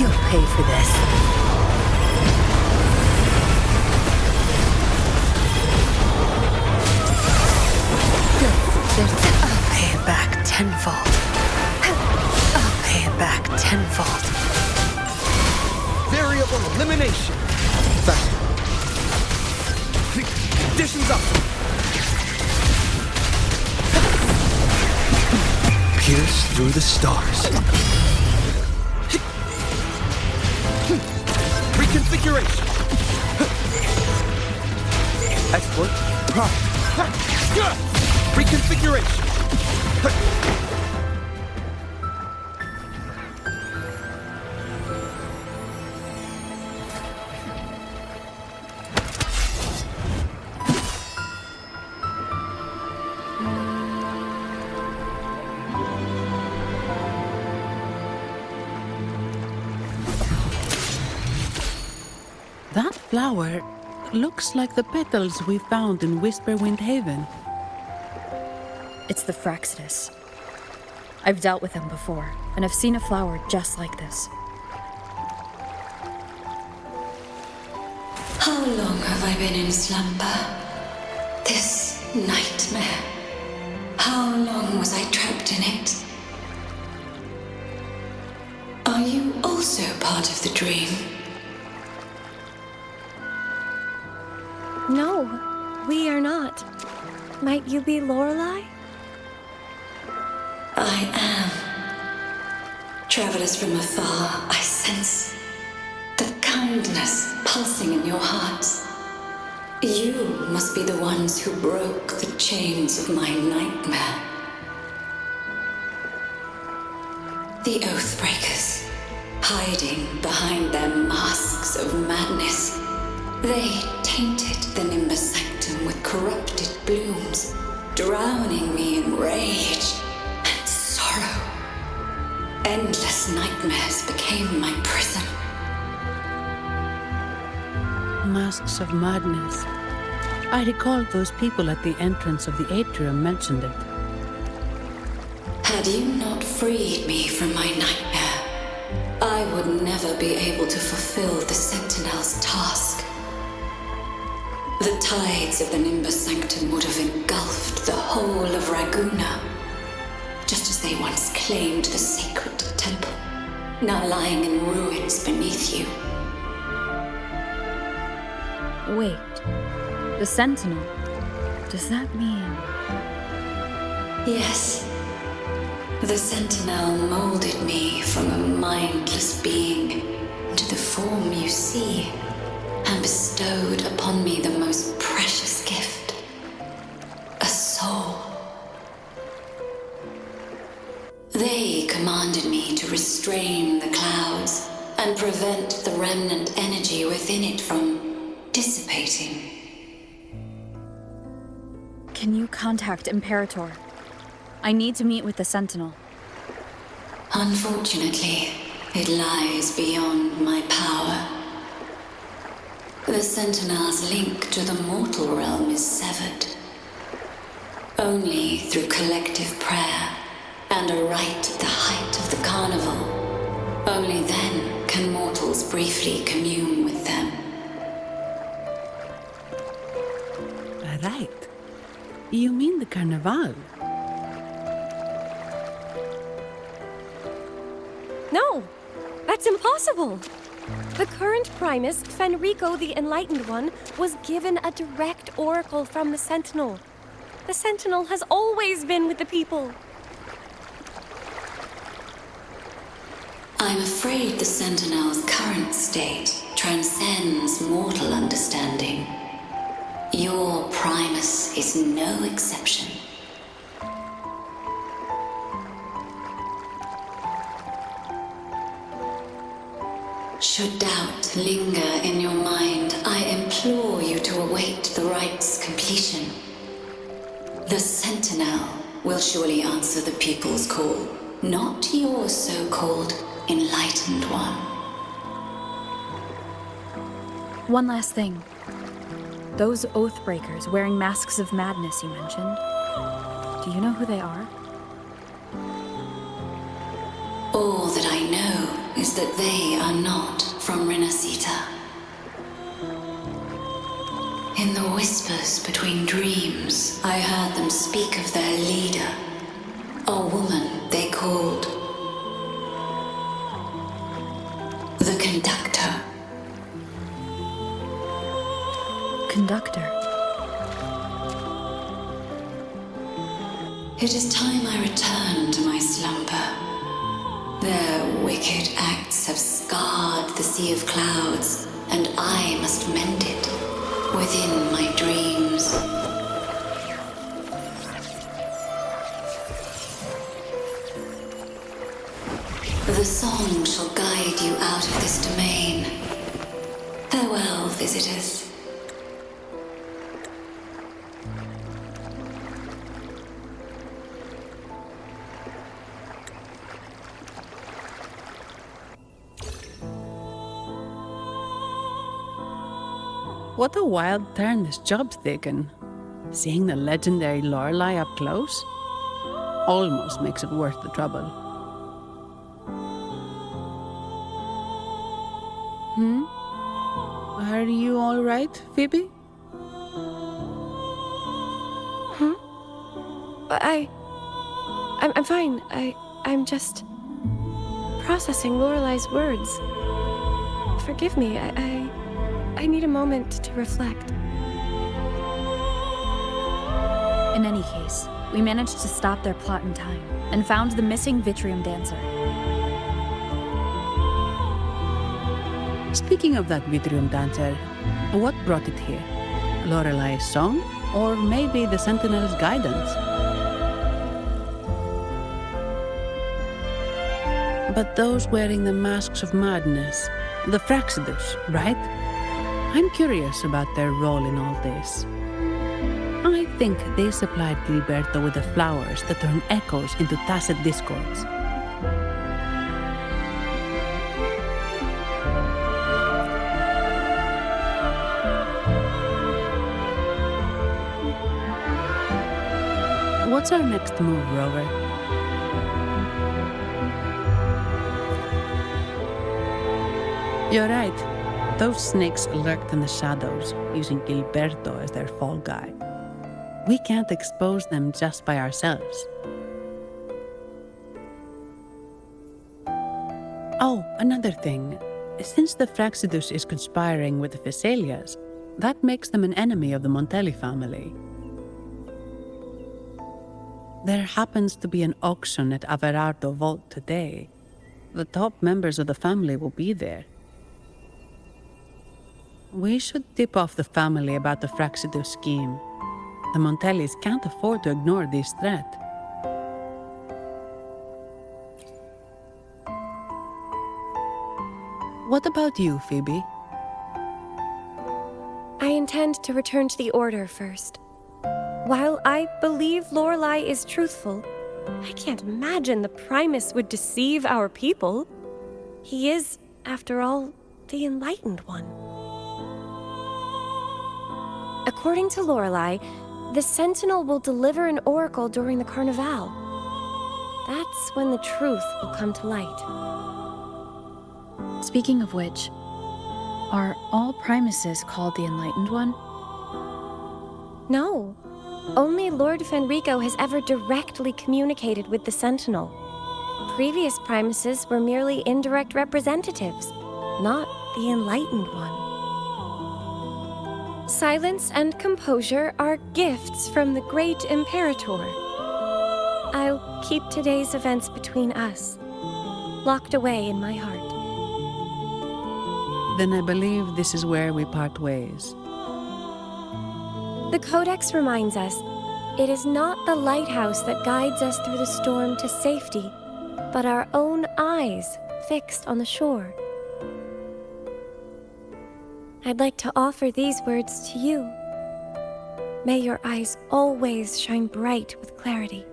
You'll pay for this. I'll pay it back tenfold. I'll pay it back tenfold. Variable elimination. Faster. Conditions up. Pierce through the stars. Reconfiguration. Export. Reconfiguration. That flower looks like the petals we found in Whisperwind Haven. It's the Fraxidus. I've dealt with them before, and I've seen a flower just like this. How long have I been in slumber? This nightmare. How long was I trapped in it? Are you also part of the dream? No, we are not. Might you be Lorelei? I am. Travelers from afar, I sense the kindness pulsing in your hearts. You must be the ones who broke the chains of my nightmare. The Oathbreakers, hiding behind their masks of madness. They tainted the Nimbus Sanctum with corrupted blooms, drowning me in rage and sorrow. Endless nightmares became my prison. Masks of madness. I recall those people at the entrance of the atrium mentioned it. Had you not freed me from my nightmare, I would never be able to fulfill the Sentinel's task. The tides of the Nimbus Sanctum would have engulfed the whole of Raguna, just as they once claimed the sacred temple, now lying in ruins beneath you. Wait. The Sentinel. Does that mean... Yes. The Sentinel molded me from a mindless being into the form you see, and bestowed upon me the most precious gift, a soul. They commanded me to restrain the clouds and prevent the remnant energy within it from dissipating. Can you contact Imperator? I need to meet with the Sentinel. Unfortunately, it lies beyond my power. The Sentinel's link to the mortal realm is severed. Only through collective prayer and a rite at the height of the carnival, only then can mortals briefly commune with them. Right. You mean the Carnival? No! That's impossible! The current Primus, Fenrico the Enlightened One, was given a direct oracle from the Sentinel. The Sentinel has always been with the people. I'm afraid the Sentinel's current state transcends mortal understanding. Your Primus is no exception. Should doubt linger in your mind, I implore you to await the rite's completion. The Sentinel will surely answer the people's call, not your so-called Enlightened One. One last thing. Those Oathbreakers wearing masks of madness you mentioned. Do you know who they are? All that I know is that they are not from Rinascita. In the whispers between dreams, I heard them speak of their leader, a woman they called the Conductor. Conductor. It is time I return to my slumber. Their wicked acts have scarred the sea of clouds, and I must mend it within my dreams. The song shall guide you out of this domain. Farewell, visitors. What a wild turn this job's taken. Seeing the legendary Lorelei up close almost makes it worth the trouble. Are you all right, Phoebe? I'm fine. I'm just processing Lorelei's words. Forgive me. I need a moment to reflect. In any case, we managed to stop their plot in time and found the missing Vitrium dancer. Speaking of that Wuthering dancer, what brought it here? Lorelai's song? Or maybe the Sentinel's guidance? But those wearing the masks of madness, the Fraxidus, right? I'm curious about their role in all this. I think they supplied Gilberto with the flowers that turn echoes into tacit discords. What's our next move, Rover? You're right. Those snakes lurked in the shadows, using Gilberto as their fall guy. We can't expose them just by ourselves. Oh, another thing. Since the Fraxidus is conspiring with the Phassalias, that makes them an enemy of the Montelli family. There happens to be an auction at Averardo Vault today. The top members of the family will be there. We should tip off the family about the Fraxidus scheme. The Montellis can't afford to ignore this threat. What about you, Phoebe? I intend to return to the Order first. While I believe Lorelai is truthful, I can't imagine the Primus would deceive our people. He is, after all, the Enlightened One. According to Lorelai, the Sentinel will deliver an oracle during the Carnival. That's when the truth will come to light. Speaking of which, are all Primuses called the Enlightened One? No. Only Lord Fenrico has ever directly communicated with the Sentinel. Previous Primuses were merely indirect representatives, not the Enlightened One. Silence and composure are gifts from the great Imperator. I'll keep today's events between us, locked away in my heart. Then I believe this is where we part ways. The Codex reminds us, it is not the lighthouse that guides us through the storm to safety, but our own eyes fixed on the shore. I'd like to offer these words to you. May your eyes always shine bright with clarity.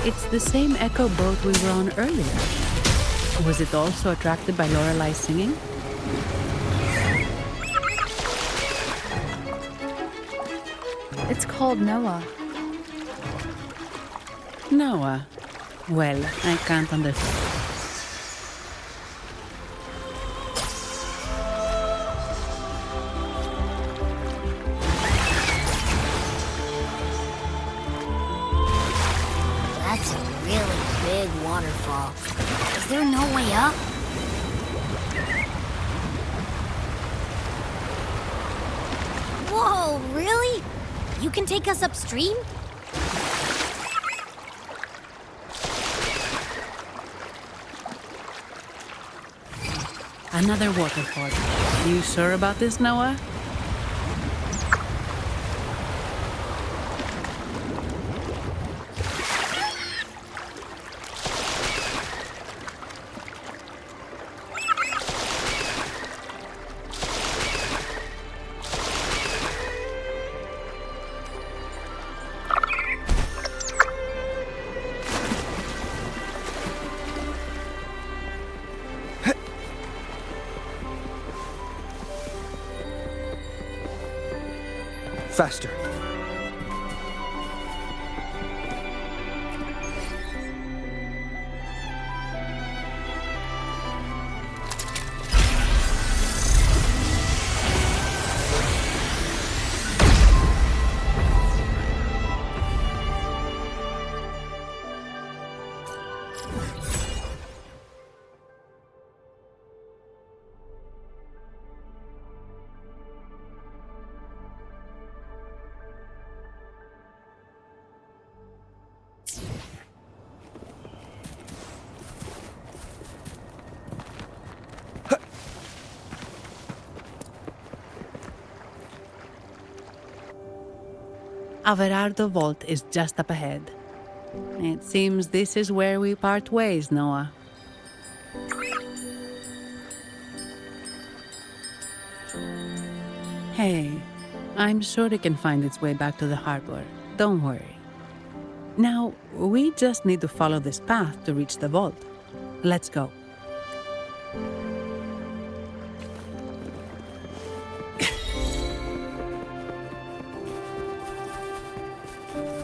It's the same echo boat we were on earlier. Was it also attracted by Lorelai's singing? It's called Noah. Noah. Well, I can't understand. That's a really big waterfall. Is there no way up? Whoa, really? You can take us upstream? Another waterfall. You sure about this, Noah? Faster. Averardo Vault is just up ahead. It seems this is where we part ways, Noah. Hey, I'm sure it can find its way back to the harbor. Don't worry. Now, we just need to follow this path to reach the vault. Let's go.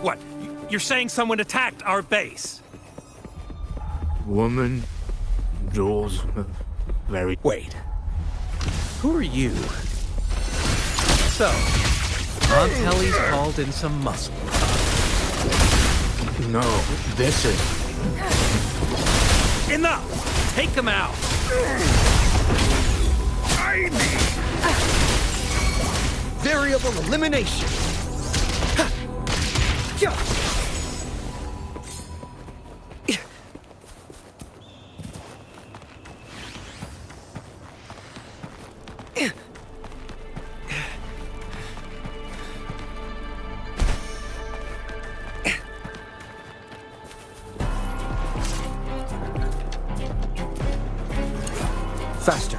What? You're saying someone attacked our base? Woman, doors, very... Wait. Who are you? So, Aunt Helly's called in some muscle. No, this is... Enough! Take them out! Variable elimination! Faster.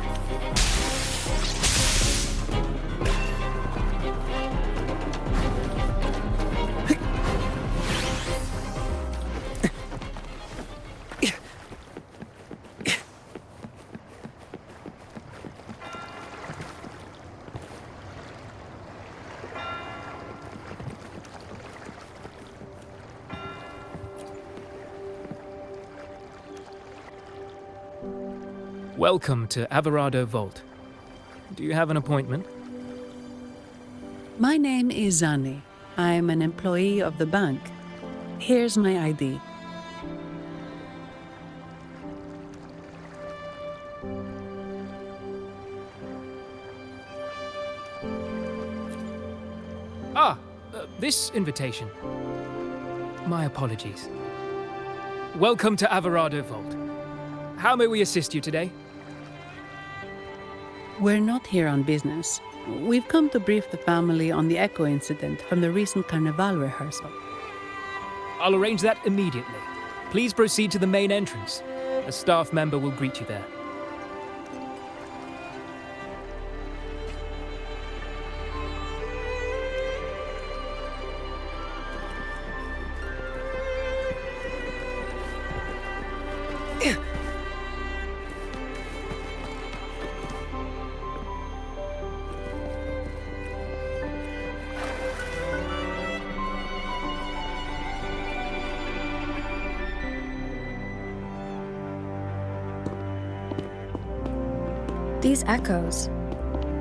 Welcome to Averardo Vault. Do you have an appointment? My name is Zani. I'm an employee of the bank. Here's my ID. This invitation. My apologies. Welcome to Averardo Vault. How may we assist you today? We're not here on business. We've come to brief the family on the Echo incident from the recent Carnival rehearsal. I'll arrange that immediately. Please proceed to the main entrance. A staff member will greet you there. These echoes,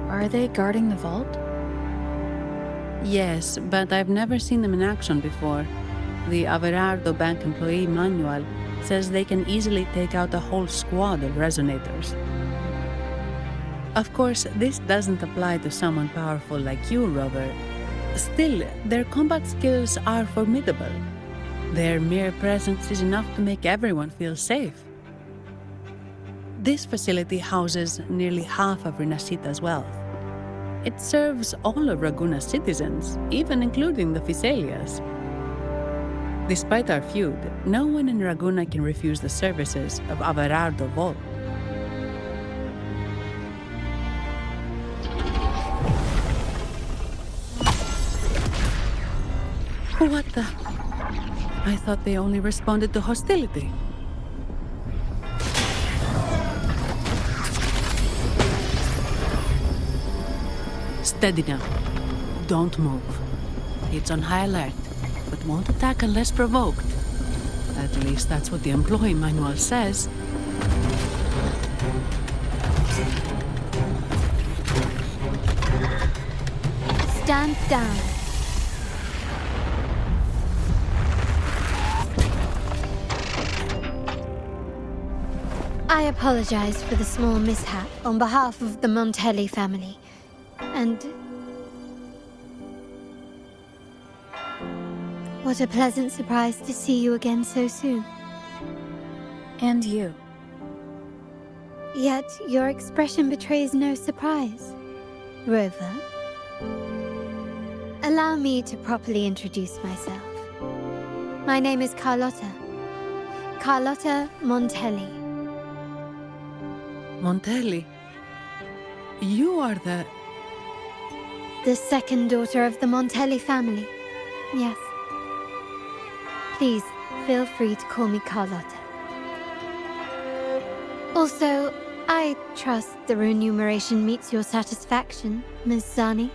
are they guarding the vault? Yes, but I've never seen them in action before. The Averardo Bank employee manual says they can easily take out a whole squad of resonators. Of course, this doesn't apply to someone powerful like you, Rover. Still, their combat skills are formidable. Their mere presence is enough to make everyone feel safe. This facility houses nearly half of Rinascita's wealth. It serves all of Raguna's citizens, even including the Physaelias. Despite our feud, no one in Raguna can refuse the services of Averardo Vault. What the? I thought they only responded to hostility. Steady now. Don't move. It's on high alert, but won't attack unless provoked. At least that's what the employee manual says. Stand down. I apologize for the small mishap on behalf of the Montelli family. And what a pleasant surprise to see you again so soon. And you. Yet your expression betrays no surprise, Rover. Allow me to properly introduce myself. My name is Carlotta. Carlotta Montelli. Montelli? You are the second daughter of the Montelli family. Yes. Please, feel free to call me Carlotta. Also, I trust the remuneration meets your satisfaction, Miss Zani.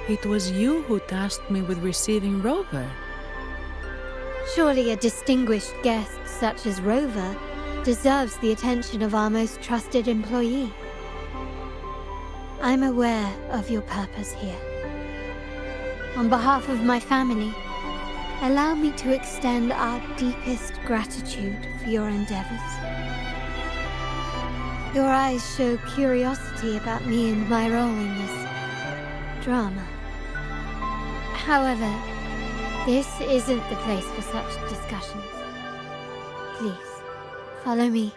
It was you who tasked me with receiving Rover. Surely a distinguished guest such as Rover deserves the attention of our most trusted employee. I'm aware of your purpose here. On behalf of my family, allow me to extend our deepest gratitude for your endeavors. Your eyes show curiosity about me and my role in this drama. However, this isn't the place for such discussions. Please, follow me.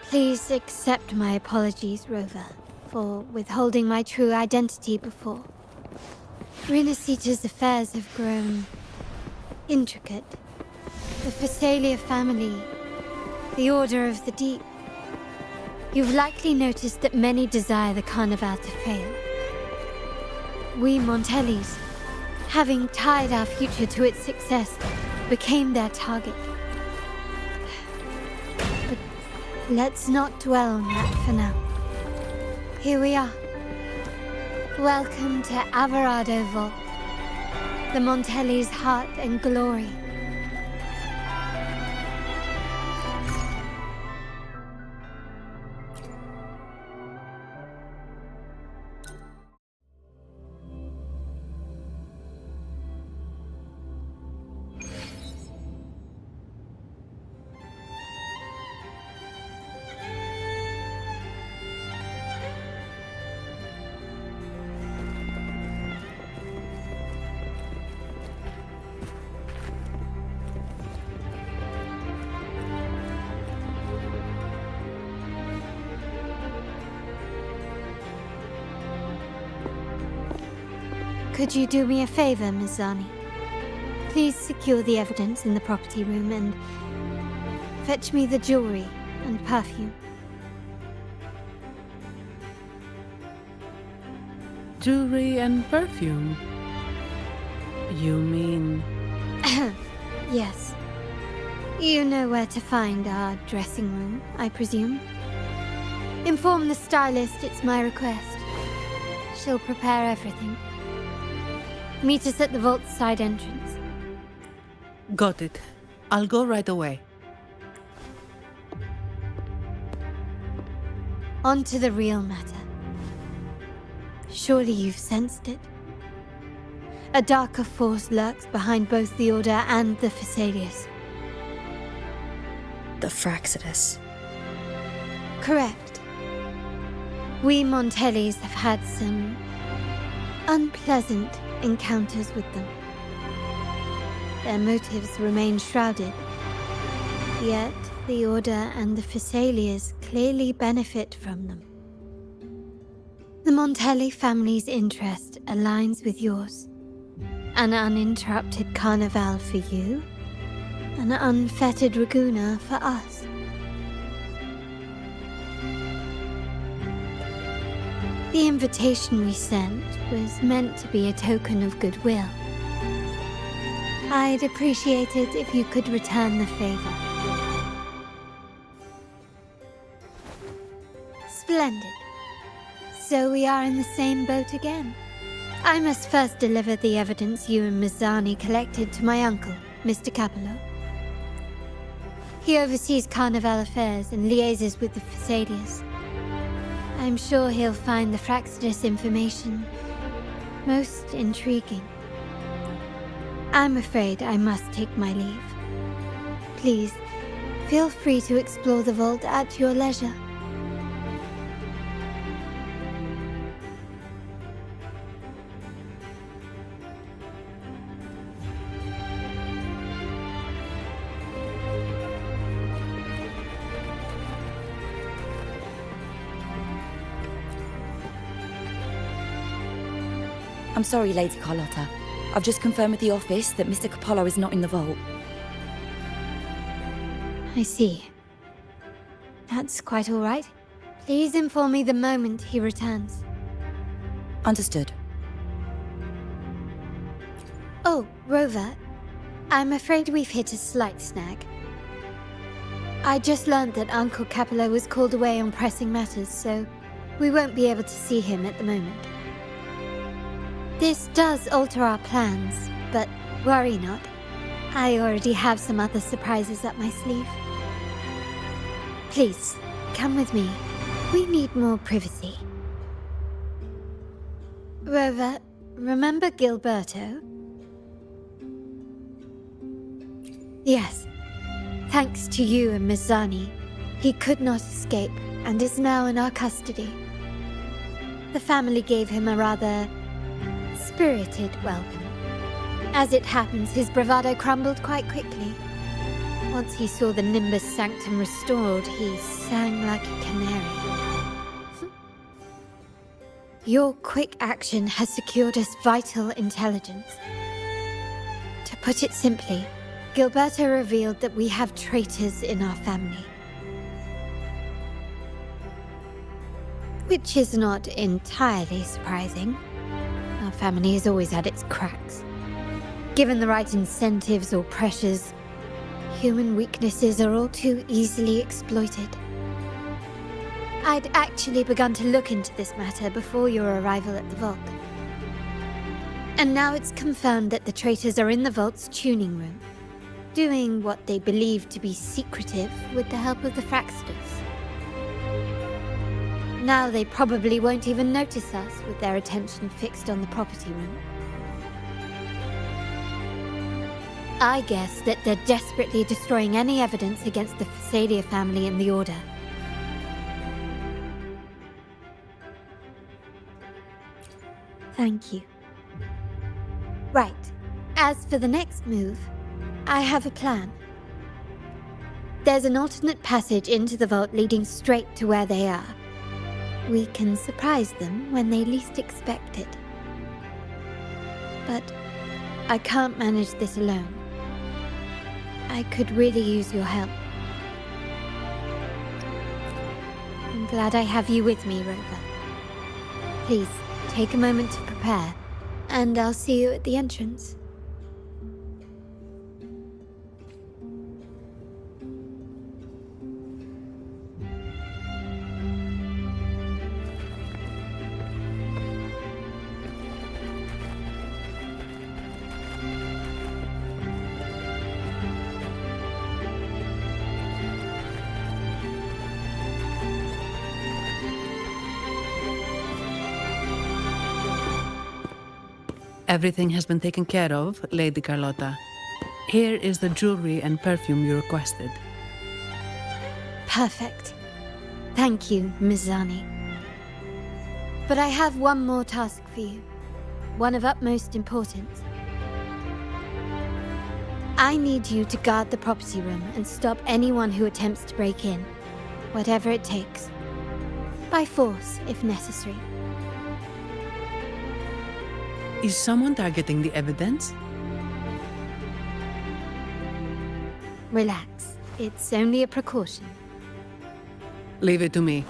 Please accept my apologies, Rover, for withholding my true identity before. Rinascita's affairs have grown intricate. The Phasalia family, the Order of the Deep. You've likely noticed that many desire the Carnival to fail. We Montellis, having tied our future to its success, became their target. But let's not dwell on that for now. Here we are. Welcome to Averardo Vault, the Montelli's heart and glory. Could you do me a favor, Miss Zani? Please secure the evidence in the property room and fetch me the jewelry and perfume. Jewelry and perfume? You mean... Yes. You know where to find our dressing room, I presume? Inform the stylist it's my request. She'll prepare everything. Meet us at the vault's side entrance. Got it. I'll go right away. On to the real matter. Surely you've sensed it. A darker force lurks behind both the Order and the Phasalias. The Fraxidus. Correct. We Montellis have had some unpleasant encounters with them. Their motives remain shrouded. Yet, the Order and the Phasalias clearly benefit from them. The Montelli family's interest aligns with yours. An uninterrupted carnival for you, an unfettered Raguna for us. The invitation we sent was meant to be a token of goodwill. I'd appreciate it if you could return the favor. Splendid. So we are in the same boat again. I must first deliver the evidence you and Miss Zani collected to my uncle, Mr. Capello. He oversees Carnival affairs and liaises with the Phasalias. I'm sure he'll find the Fraxidus information most intriguing. I'm afraid I must take my leave. Please, feel free to explore the vault at your leisure. I'm sorry, Lady Carlotta. I've just confirmed with the office that Mr. Capello is not in the vault. I see. That's quite all right. Please inform me the moment he returns. Understood. Oh, Rover, I'm afraid we've hit a slight snag. I just learned that Uncle Capello was called away on pressing matters, so we won't be able to see him at the moment. This does alter our plans, but worry not. I already have some other surprises up my sleeve. Please, come with me. We need more privacy. Rover, remember Gilberto? Yes. Thanks to you and Miss Zani, he could not escape and is now in our custody. The family gave him a rather spirited welcome. As it happens, his bravado crumbled quite quickly. Once he saw the Nimbus Sanctum restored, he sang like a canary. Your quick action has secured us vital intelligence. To put it simply, Gilberto revealed that we have traitors in our family. Which is not entirely surprising. Our family has always had its cracks. Given the right incentives or pressures, human weaknesses are all too easily exploited. I'd actually begun to look into this matter before your arrival at the vault. And now it's confirmed that the traitors are in the vault's tuning room, doing what they believe to be secretive with the help of the Fraxters. Now they probably won't even notice us with their attention fixed on the property room. I guess that they're desperately destroying any evidence against the Phasalia family and the Order. Thank you. Right. As for the next move, I have a plan. There's an alternate passage into the vault leading straight to where they are. We can surprise them when they least expect it. But I can't manage this alone. I could really use your help. I'm glad I have you with me, Rover. Please, take a moment to prepare, and I'll see you at the entrance. Everything has been taken care of, Lady Carlotta. Here is the jewelry and perfume you requested. Perfect. Thank you, Miss Zani. But I have one more task for you. One of utmost importance. I need you to guard the property room and stop anyone who attempts to break in, whatever it takes. By force, if necessary. Is someone targeting the evidence? Relax. It's only a precaution. Leave it to me.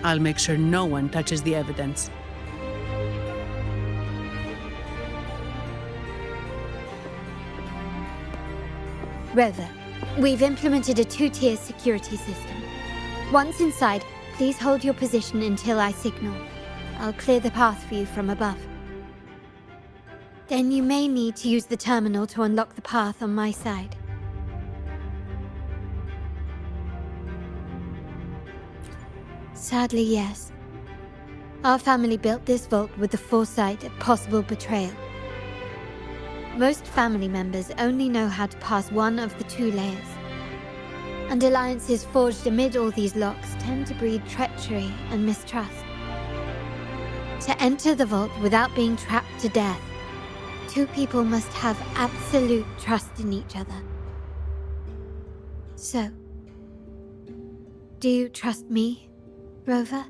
I'll make sure no one touches the evidence. Rover, we've implemented a two-tier security system. Once inside, please hold your position until I signal. I'll clear the path for you from above. Then you may need to use the terminal to unlock the path on my side. Sadly, yes. Our family built this vault with the foresight of possible betrayal. Most family members only know how to pass one of the two layers. And alliances forged amid all these locks tend to breed treachery and mistrust. To enter the vault without being trapped to death, two people must have absolute trust in each other. So, do you trust me, Rover?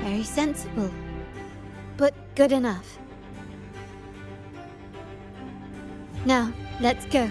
Very sensible. But good enough. Now, let's go.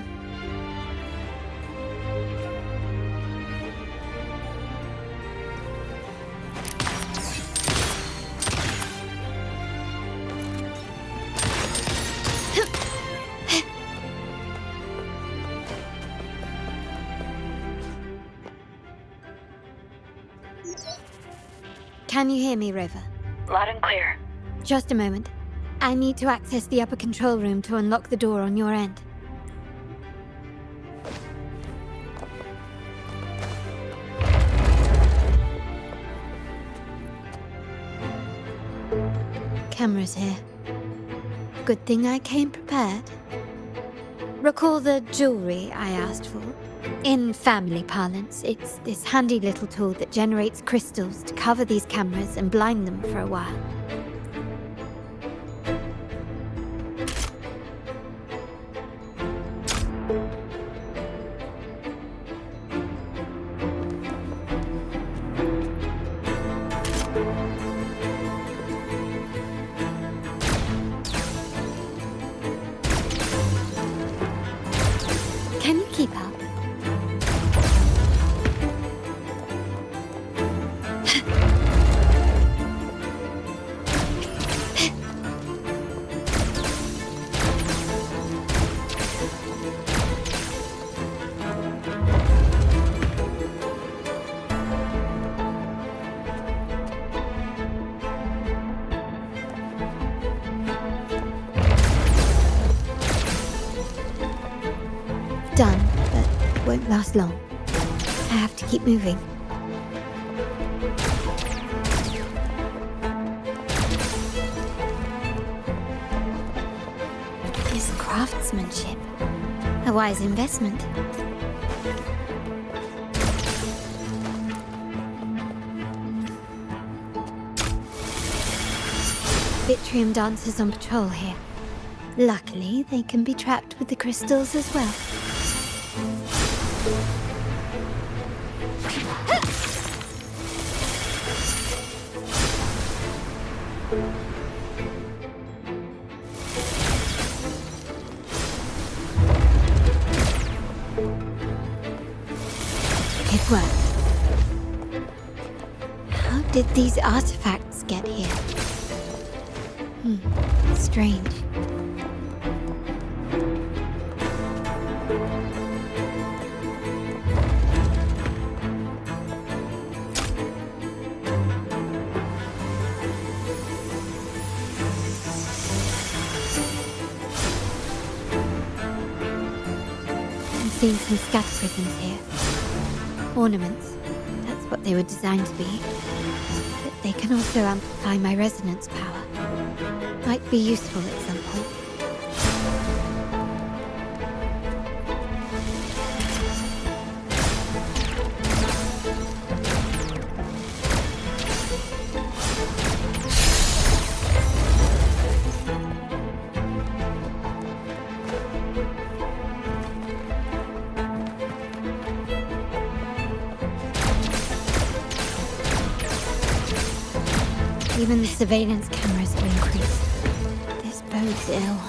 Can you hear me, River? Loud and clear. Just a moment. I need to access the upper control room to unlock the door on your end. Cameras here. Good thing I came prepared. Recall the jewelry I asked for? In family parlance, it's this handy little tool that generates crystals to cover these cameras and blind them for a while. Can you keep up? Done, but won't last long. I have to keep moving. This craftsmanship. A wise investment. Vitrium dancers on patrol here. Luckily, they can be trapped with the crystals as well. It worked. How did these artifacts get here? Strange. I'm seeing some scatter prisms here. Ornaments. That's what they were designed to be. But they can also amplify my resonance power. Might be useful at some point. Even the surveillance cameras are increased. This bodes ill.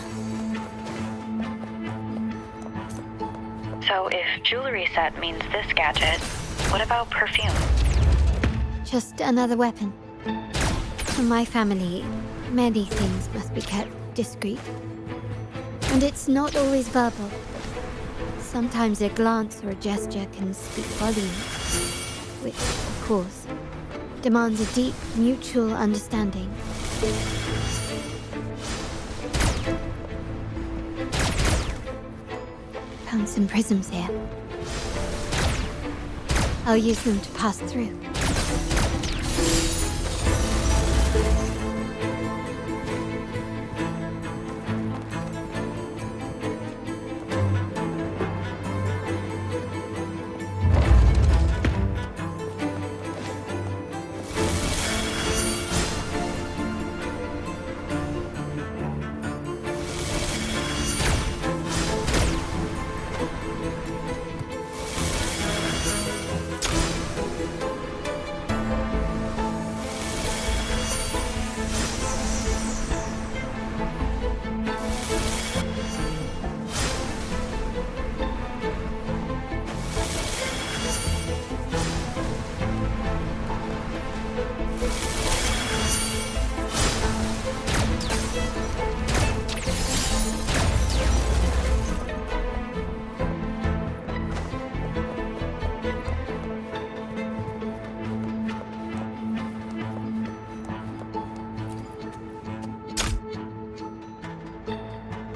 So if jewelry set means this gadget, what about perfume? Just another weapon. For my family, many things must be kept discreet. And it's not always verbal. Sometimes a glance or a gesture can speak volumes. Which, of course, demands a deep mutual understanding. Found some prisms here. I'll use them to pass through.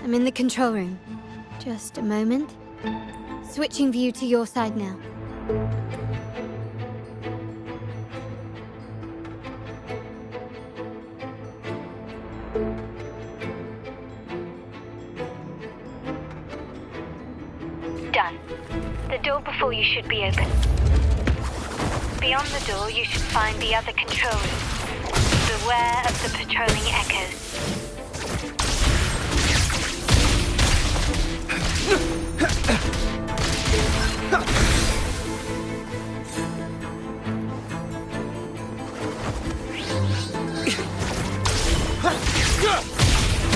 I'm in the control room. Just a moment. Switching view to your side now. Done. The door before you should be open. Beyond the door, you should find the other control room. Beware of the patrolling echoes.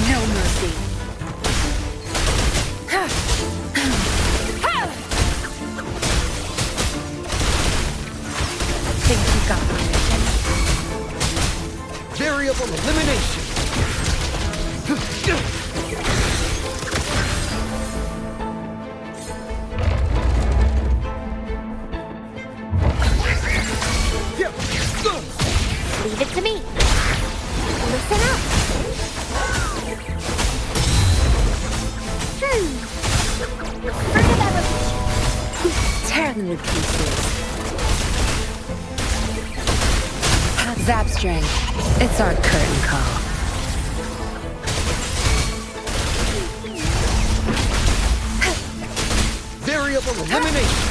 No mercy. Think you got me. Variable elimination. Leave it to me. Listen up. Forget that repeat. Tear them to pieces. Zap string. It's our curtain call. Variable elimination.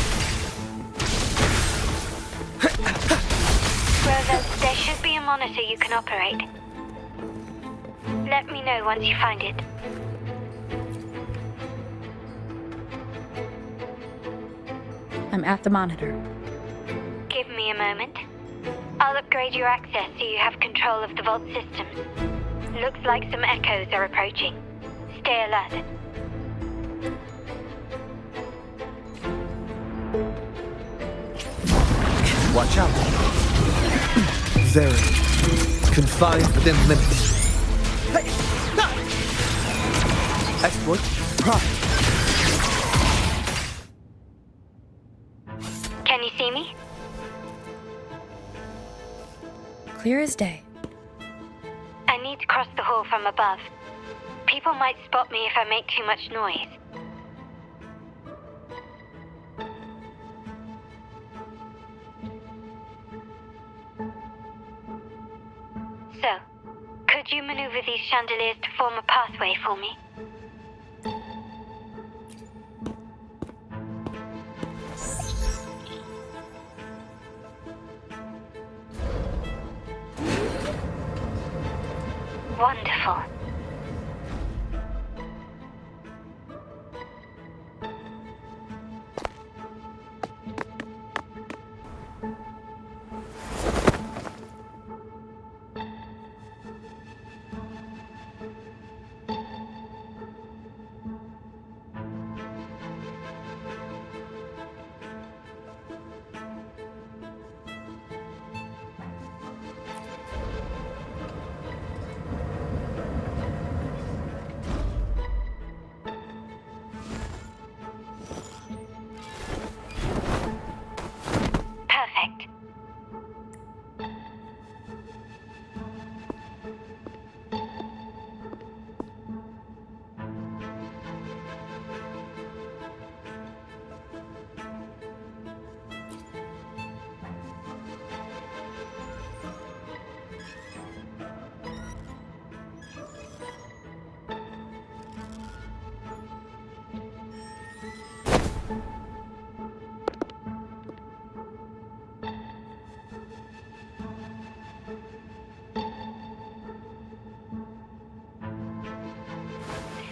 Rover, there should be a monitor you can operate. Let me know once you find it. I'm at the monitor. Give me a moment. I'll upgrade your access so you have control of the vault systems. Looks like some echoes are approaching. Stay alert. Watch out. Very confined within limits. Exploit prime. Can you see me? Clear as day. I need to cross the hall from above. People might spot me if I make too much noise. So, could you maneuver these chandeliers to form a pathway for me? Wonderful.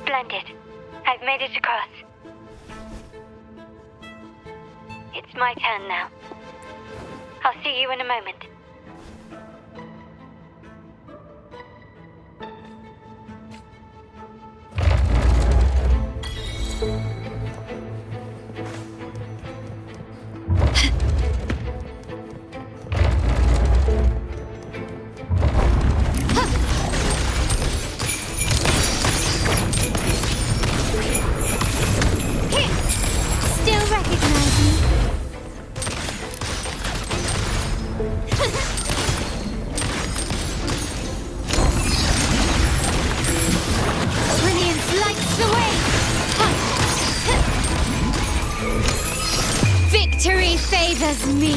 Splendid. I've made it across. It's my turn now. I'll see you in a moment. Still recognize me? Brilliant light so brave as me.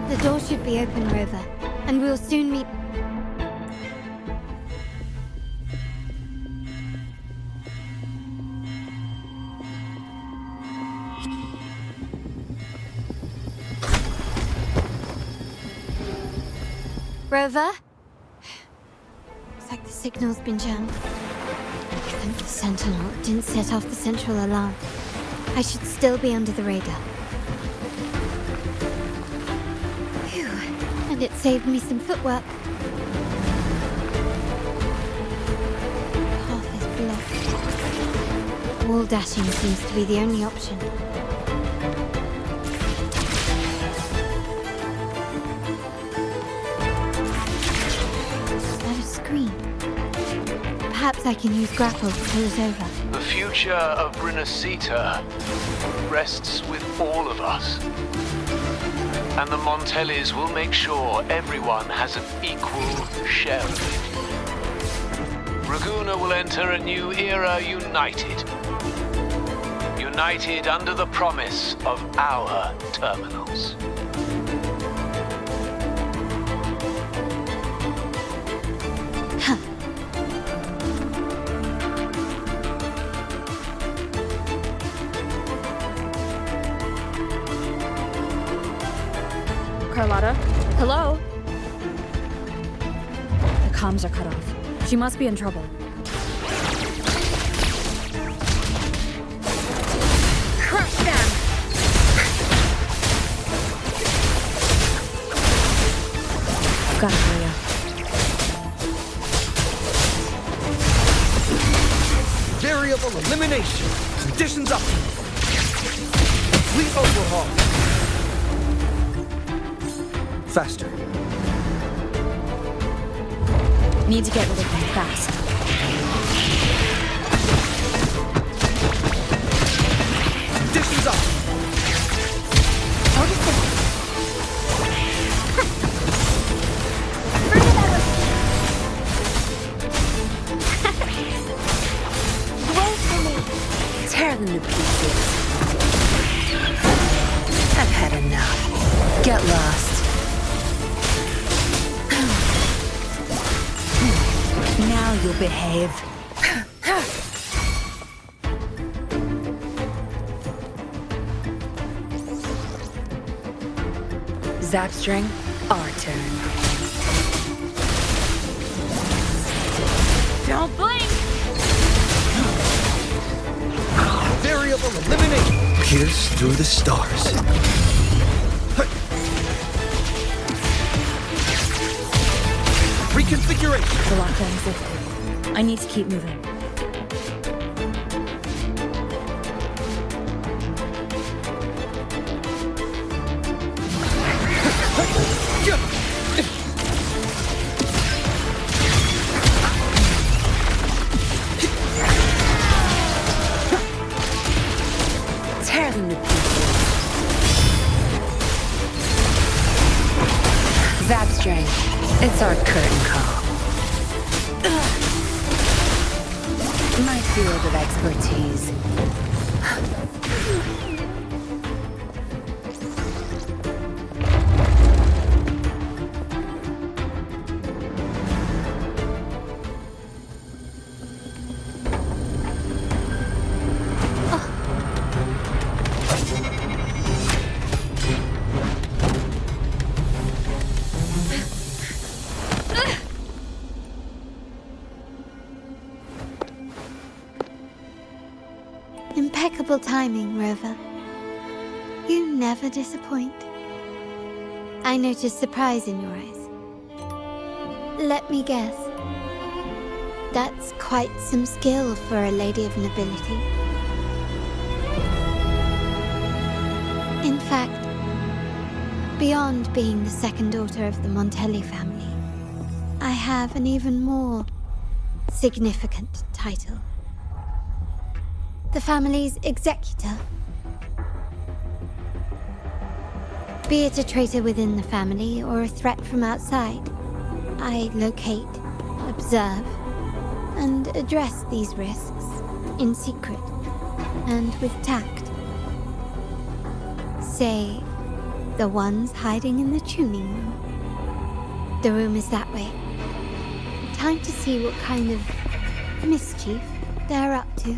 The door should be open, Rover, and we'll soon meet. Rover? Looks like the signal's been jammed. Thank the Sentinel didn't set off the central alarm. I should still be under the radar. Phew. And it saved me some footwork. Path is blocked. Wall dashing seems to be the only option. Perhaps I can use grapple to pull it over. The future of Rinascita rests with all of us. And the Montellis will make sure everyone has an equal share of it. Raguna will enter a new era united. United under the promise of our terminals. Carlotta? Hello? The comms are cut off. She must be in trouble. Crush them! Got it, Maria. Variable elimination. Conditions optimal. Complete overhaul. Faster. Need to get rid of them fast. Conditions up. Tear them to pieces. I've had enough. Get lost. Now you'll behave. Zapstring, our turn. Don't blink! Variable eliminate. Pierce through the stars. Reconfiguration. The lockdown is lifted. I need to keep moving. Tear them to pieces. Zapstring, it's our curtain call. My field of expertise. Impeccable timing, Rover. You never disappoint. I noticed surprise in your eyes. Let me guess. That's quite some skill for a lady of nobility. In fact, beyond being the second daughter of the Montelli family, I have an even more significant title. the family's executor. Be it a traitor within the family or a threat from outside, I locate, observe, and address these risks in secret and with tact. Say, the ones hiding in the tuning room. The room is that way. Time to see what kind of mischief they're up to.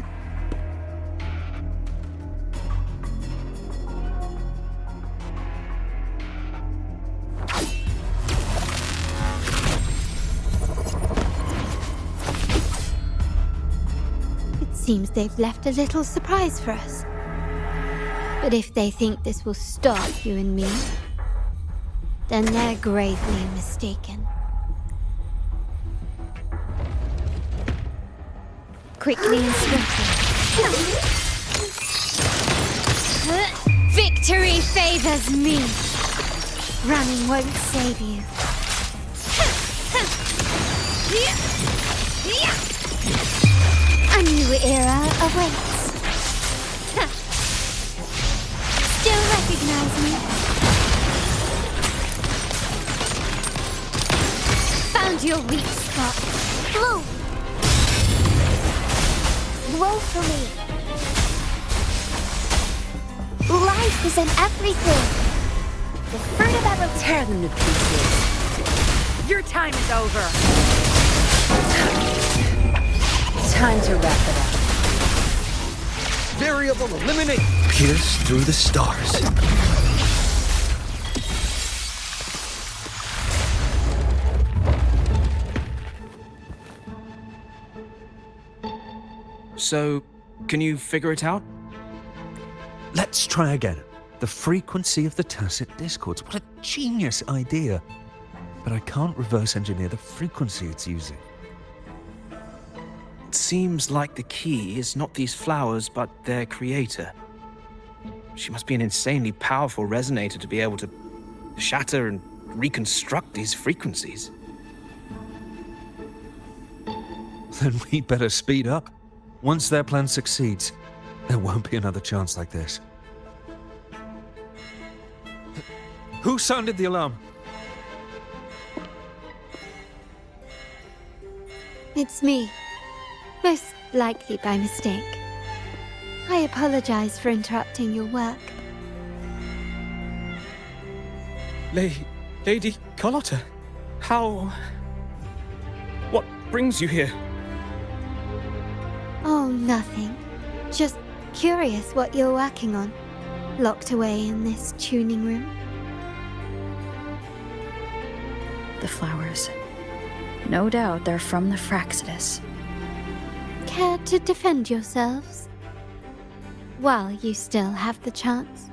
It seems they've left a little surprise for us. But if they think this will stop you and me, then they're gravely mistaken. Quickly and swiftly. Victory favors me. Running won't save you. A new era awaits. Still recognize me? Found your weak spot. Blue! Roll for me. Life is in everything. The fruit of every... Tear them to pieces. Your time is over. Time to wrap it up. Variable eliminate. Pierce through the stars. So, can you figure it out? Let's try again. The frequency of the tacit discords. What a genius idea. But I can't reverse engineer the frequency it's using. It seems like the key is not these flowers, but their creator. She must be an insanely powerful resonator to be able to shatter and reconstruct these frequencies. Then we better speed up. Once their plan succeeds, there won't be another chance like this. Who sounded the alarm? It's me. Most likely by mistake. I apologize for interrupting your work. Lady Carlotta, how... What brings you here? Oh, nothing. Just curious what you're working on. Locked away in this tuning room. The flowers. No doubt they're from the Fraxidus. Care to defend yourselves? While you still have the chance.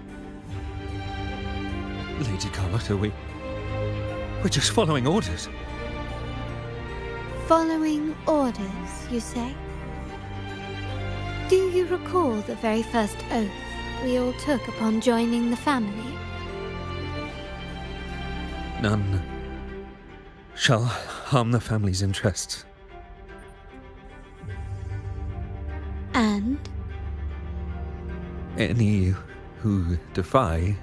Lady Carlotta, we're just following orders. Following orders, you say? Do you recall the very first oath we all took upon joining the family? None shall harm the family's interests. And? Any who defy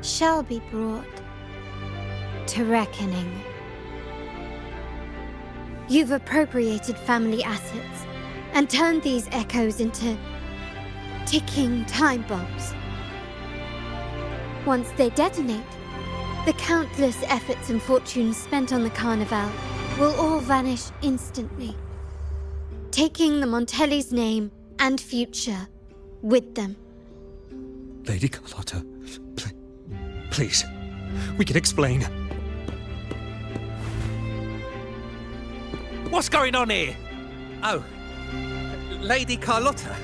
shall be brought to reckoning. You've appropriated family assets and turned these echoes into ticking time bombs. Once they detonate, the countless efforts and fortunes spent on the Carnival will all vanish instantly, taking the Montelli's name and future with them. Lady Carlotta, please, we can explain. What's going on here? Oh, Lady Carlotta.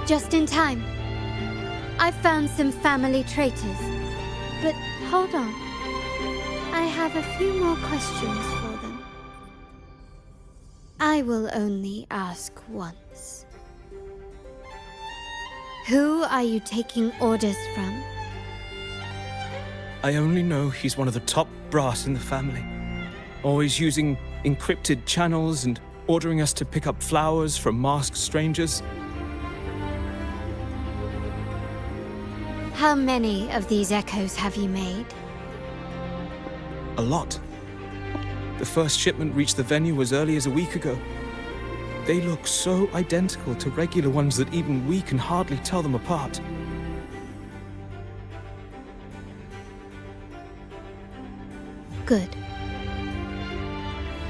Just in time. I've found some family traitors. But hold on. I have a few more questions for them. I will only ask once. Who are you taking orders from? I only know he's one of the top brass in the family. Always using encrypted channels and ordering us to pick up flowers from masked strangers. How many of these echoes have you made? A lot. The first shipment reached the venue as early as a week ago. They look so identical to regular ones that even we can hardly tell them apart. Good.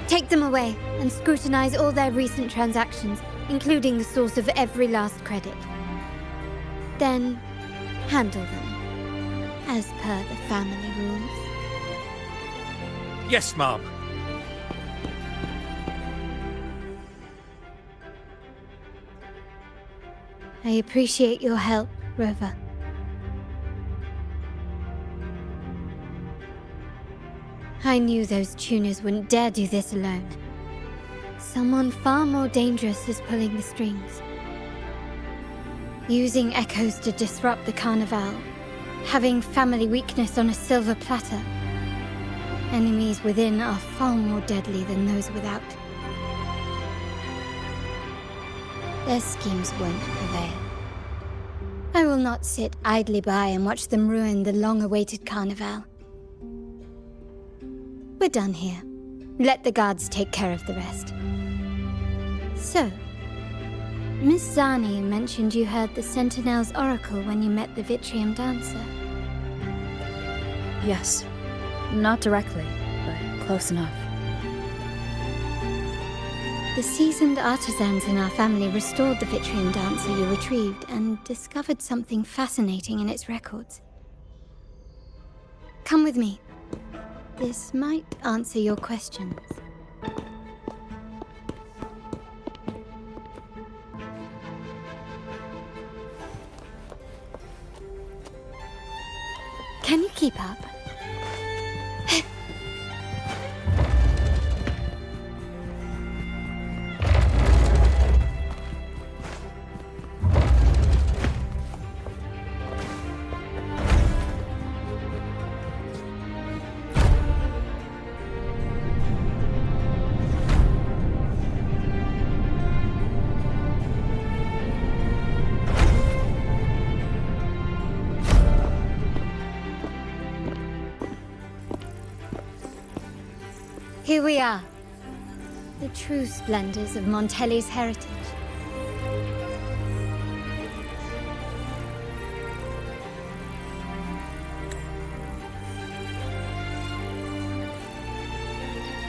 Take them away and scrutinize all their recent transactions, including the source of every last credit. Then, handle them, as per the family rules. Yes, Mom. I appreciate your help, Rover. I knew those tuners wouldn't dare do this alone. Someone far more dangerous is pulling the strings. Using echoes to disrupt the Carnival. Having family weakness on a silver platter. Enemies within are far more deadly than those without. Their schemes won't prevail. I will not sit idly by and watch them ruin the long-awaited Carnival. We're done here. Let the guards take care of the rest. So, Miss Zani mentioned you heard the Sentinel's oracle when you met the Vitrium dancer. Yes. Not directly, but close enough. The seasoned artisans in our family restored the Vitrium dancer you retrieved and discovered something fascinating in its records. Come with me. This might answer your questions. Can you keep up? Here we are, the true splendors of Montelli's heritage.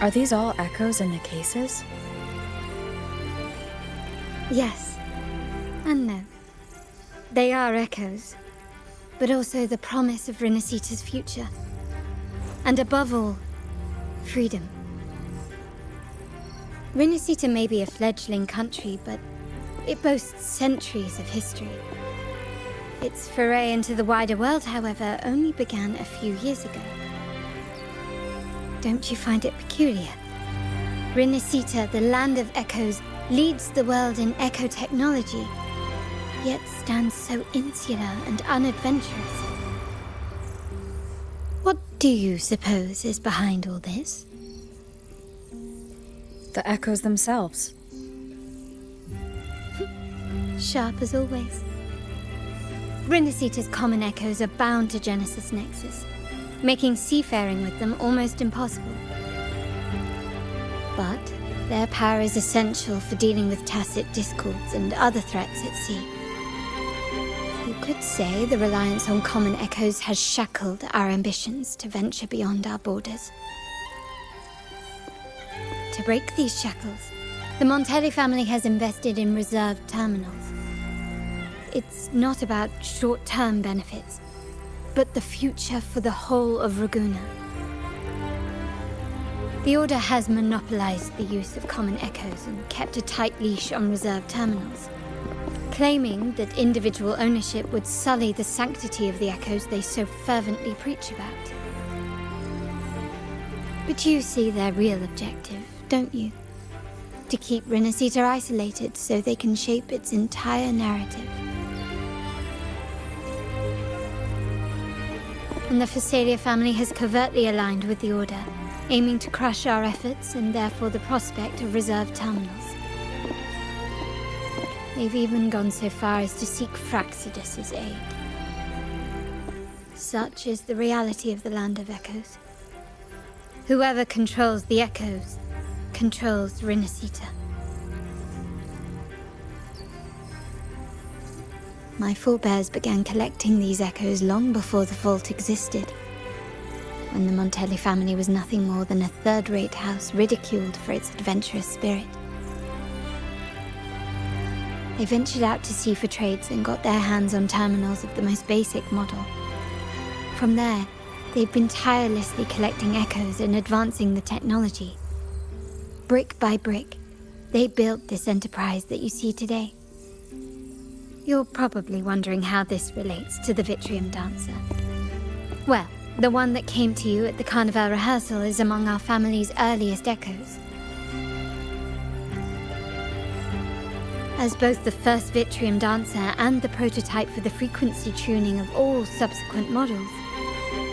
Are these all echoes in the cases? Yes, and no. They are echoes, but also the promise of Rinascita's future. And above all, freedom. Rinascita may be a fledgling country, but it boasts centuries of history. Its foray into the wider world, however, only began a few years ago. Don't you find it peculiar? Rinascita, the land of echoes, leads the world in echo technology, yet stands so insular and unadventurous. What do you suppose is behind all this? The echoes themselves. Sharp as always. Rinascita's common echoes are bound to Genesis Nexus, making seafaring with them almost impossible. But their power is essential for dealing with tacit discords and other threats at sea. You could say the reliance on common echoes has shackled our ambitions to venture beyond our borders. To break these shackles, the Montelli family has invested in reserved terminals. It's not about short-term benefits, but the future for the whole of Ragusa. The Order has monopolized the use of common echoes and kept a tight leash on reserved terminals, claiming that individual ownership would sully the sanctity of the echoes they so fervently preach about. But you see their real objective, don't you? To keep Rinascita isolated so they can shape its entire narrative. And the Phasalia family has covertly aligned with the Order, aiming to crush our efforts and therefore the prospect of reserve terminals. They've even gone so far as to seek Fraxidus's aid. Such is the reality of the Land of Echoes. Whoever controls the Echoes controls Rinascita. My forebears began collecting these echoes long before the vault existed, when the Montelli family was nothing more than a third-rate house ridiculed for its adventurous spirit. They ventured out to sea for trades and got their hands on terminals of the most basic model. From there, they've been tirelessly collecting echoes and advancing the technology. Brick by brick, they built this enterprise that you see today. You're probably wondering how this relates to the Vitrium Dancer. Well, the one that came to you at the Carnival rehearsal is among our family's earliest echoes. As both the first Vitrium Dancer and the prototype for the frequency tuning of all subsequent models,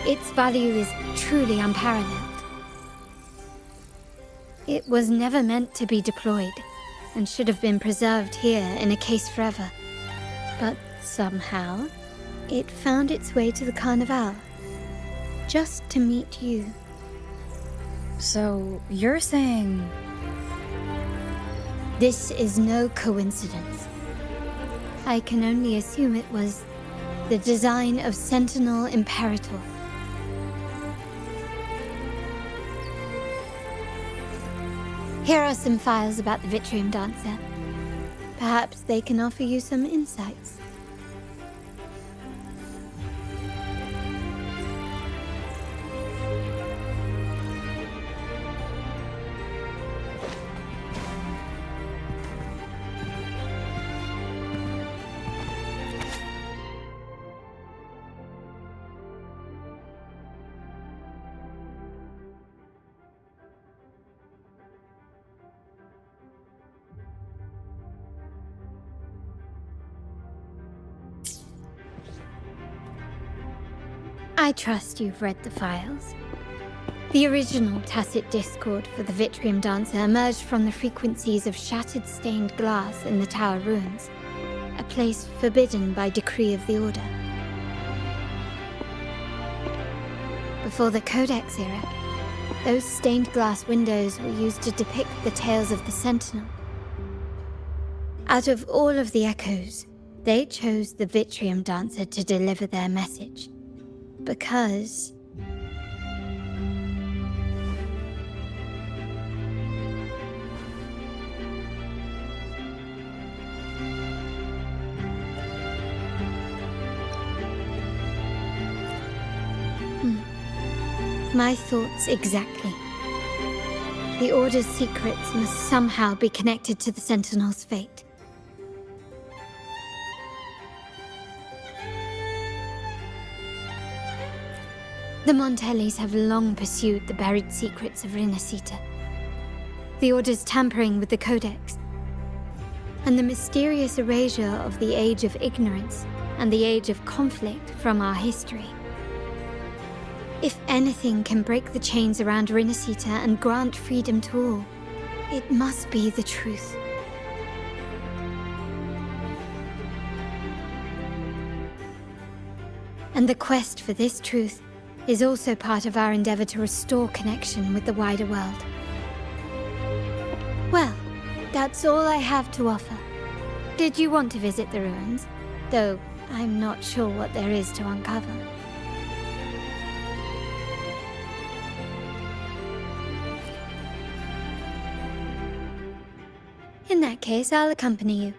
its value is truly unparalleled. It was never meant to be deployed, and should have been preserved here in a case forever. But somehow, it found its way to the Carnival, just to meet you. So, you're saying... This is no coincidence. I can only assume it was the design of Sentinel Imperator. Here are some files about the Vitrium Dancer. Perhaps they can offer you some insights. I trust you've read the files. The original tacit discord for the Vitrium Dancer emerged from the frequencies of shattered stained glass in the tower ruins, a place forbidden by decree of the Order. Before the Codex era, those stained glass windows were used to depict the tales of the Sentinel. Out of all of the echoes, they chose the Vitrium Dancer to deliver their message. Because... My thoughts exactly. The Order's secrets must somehow be connected to the Sentinel's fate. The Montellis have long pursued the buried secrets of Rinascita, the Order's tampering with the Codex, and the mysterious erasure of the Age of Ignorance and the Age of Conflict from our history. If anything can break the chains around Rinascita and grant freedom to all, it must be the truth. And the quest for this truth is also part of our endeavor to restore connection with the wider world. Well, that's all I have to offer. Did you want to visit the ruins? Though I'm not sure what there is to uncover. In that case, I'll accompany you.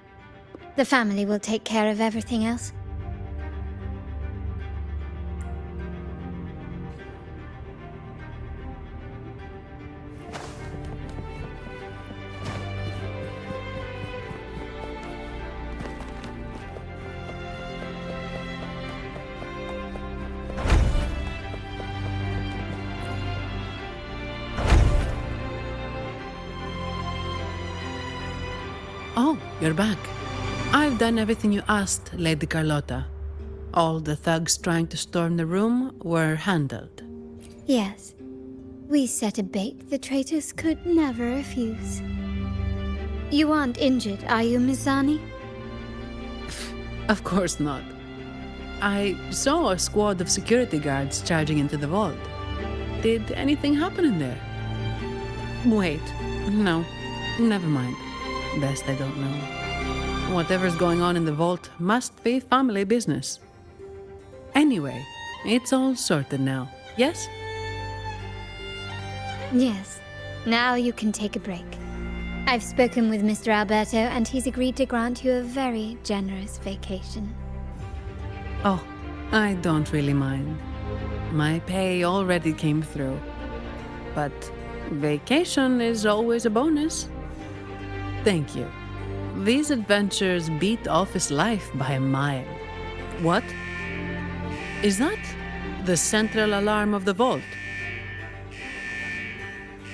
The family will take care of everything else. Oh, you're back. I've done everything you asked, Lady Carlotta. All the thugs trying to storm the room were handled. Yes. We set a bait the traitors could never refuse. You aren't injured, are you, Mizani? Of course not. I saw a squad of security guards charging into the vault. Did anything happen in there? Wait, no, never mind. Best I don't know. Whatever's going on in the vault must be family business. Anyway, it's all sorted now, yes? Yes. Now you can take a break. I've spoken with Mr. Alberto, and he's agreed to grant you a very generous vacation. Oh, I don't really mind. My pay already came through. But vacation is always a bonus. Thank you. These adventures beat office life by a mile. What? Is that the central alarm of the vault?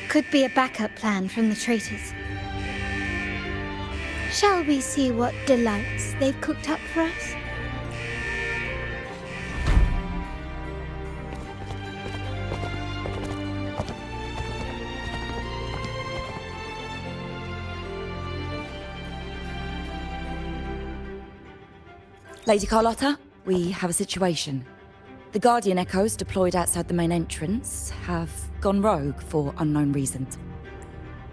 Could be a backup plan from the traitors. Shall we see what delights they've cooked up for us? Lady Carlotta, we have a situation. The Guardian Echoes deployed outside the main entrance have gone rogue for unknown reasons.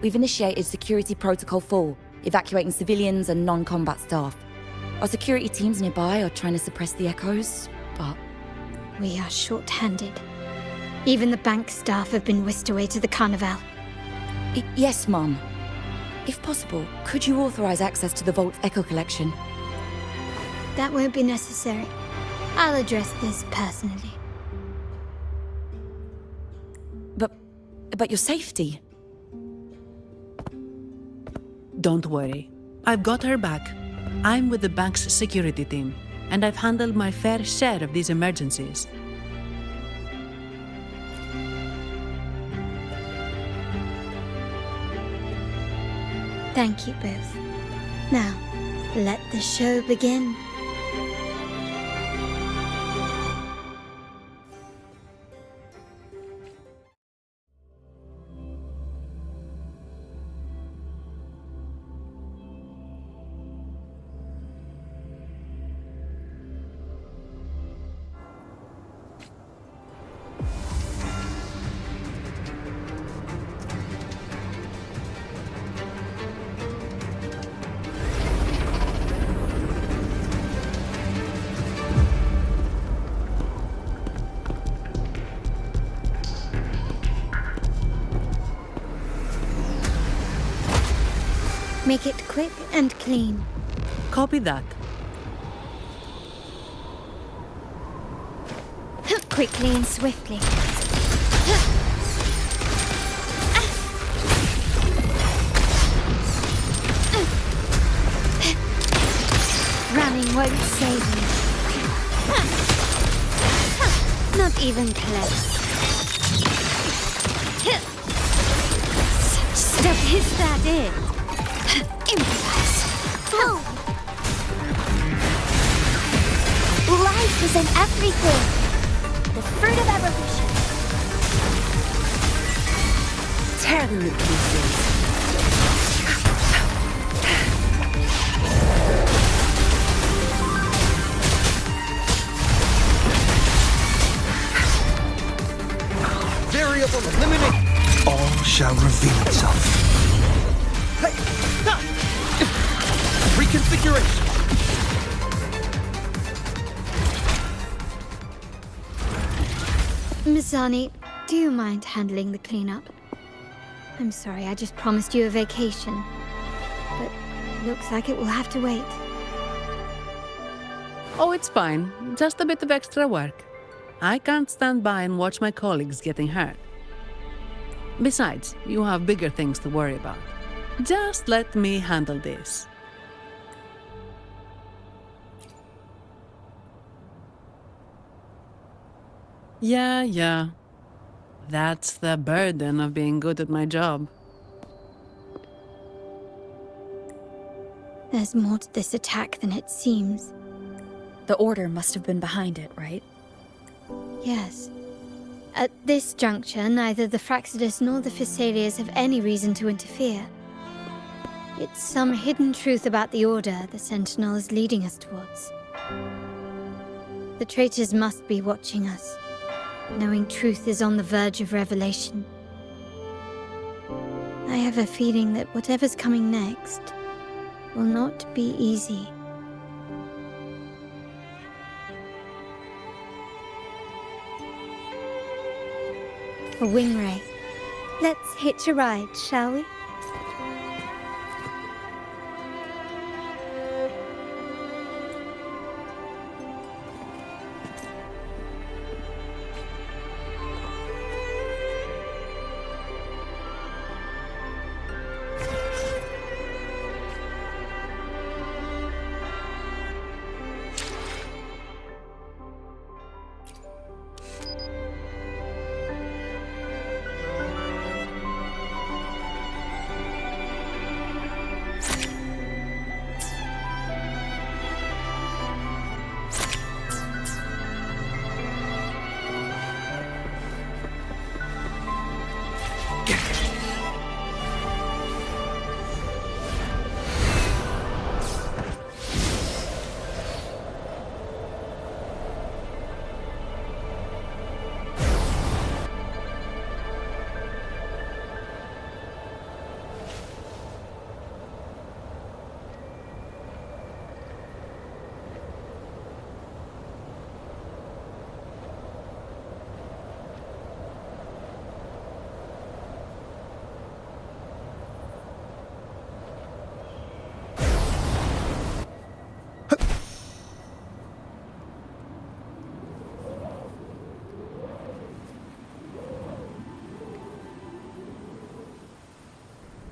We've initiated Security Protocol 4, evacuating civilians and non-combat staff. Our security teams nearby are trying to suppress the Echoes, but... We are short-handed. Even the bank staff have been whisked away to the Carnival. Yes, Mum. If possible, could you authorize access to the Vault's Echo Collection? That won't be necessary. I'll address this personally. But your safety? Don't worry. I've got her back. I'm with the bank's security team, and I've handled my fair share of these emergencies. Thank you both. Now, let the show begin. Make it quick and clean. Copy that. Quickly and swiftly. Running won't save you. Not even close. Such stuff is that it? Improvise. Oh. Life is in everything. The fruit of evolution. Tear them to pieces. Variable eliminate. All shall reveal itself. Reconfiguration. Mizani, do you mind handling the cleanup? I'm sorry, I just promised you a vacation. But looks like it will have to wait. Oh, it's fine. Just a bit of extra work. I can't stand by and watch my colleagues getting hurt. Besides, you have bigger things to worry about. Just let me handle this. Yeah. That's the burden of being good at my job. There's more to this attack than it seems. The Order must have been behind it, right? Yes. At this juncture, neither the Fraxidus nor the Physaelius have any reason to interfere. It's some hidden truth about the Order the Sentinel is leading us towards. The traitors must be watching us, knowing truth is on the verge of revelation. I have a feeling that whatever's coming next will not be easy. A wing ray. Let's hitch a ride, shall we?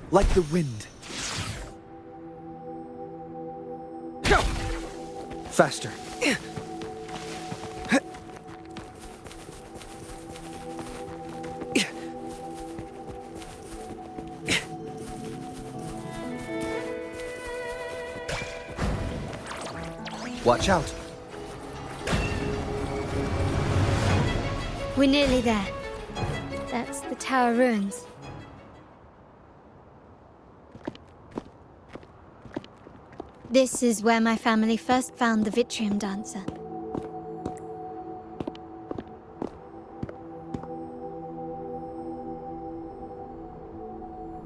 Like the wind. Faster. Watch out. We're nearly there. That's the tower ruins. This is where my family first found the Vitrium Dancer.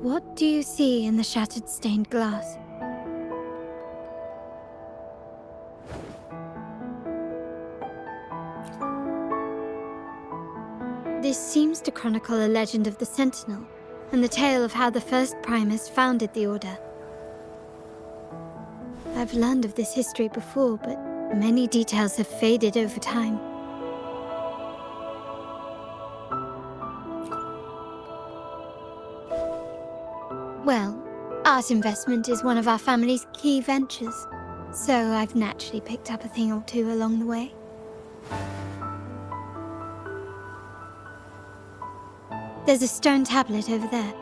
What do you see in the shattered stained glass? This seems to chronicle a legend of the Sentinel, and the tale of how the first Primus founded the Order. I've learned of this history before, but many details have faded over time. Well, art investment is one of our family's key ventures, so I've naturally picked up a thing or two along the way. There's a stone tablet over there.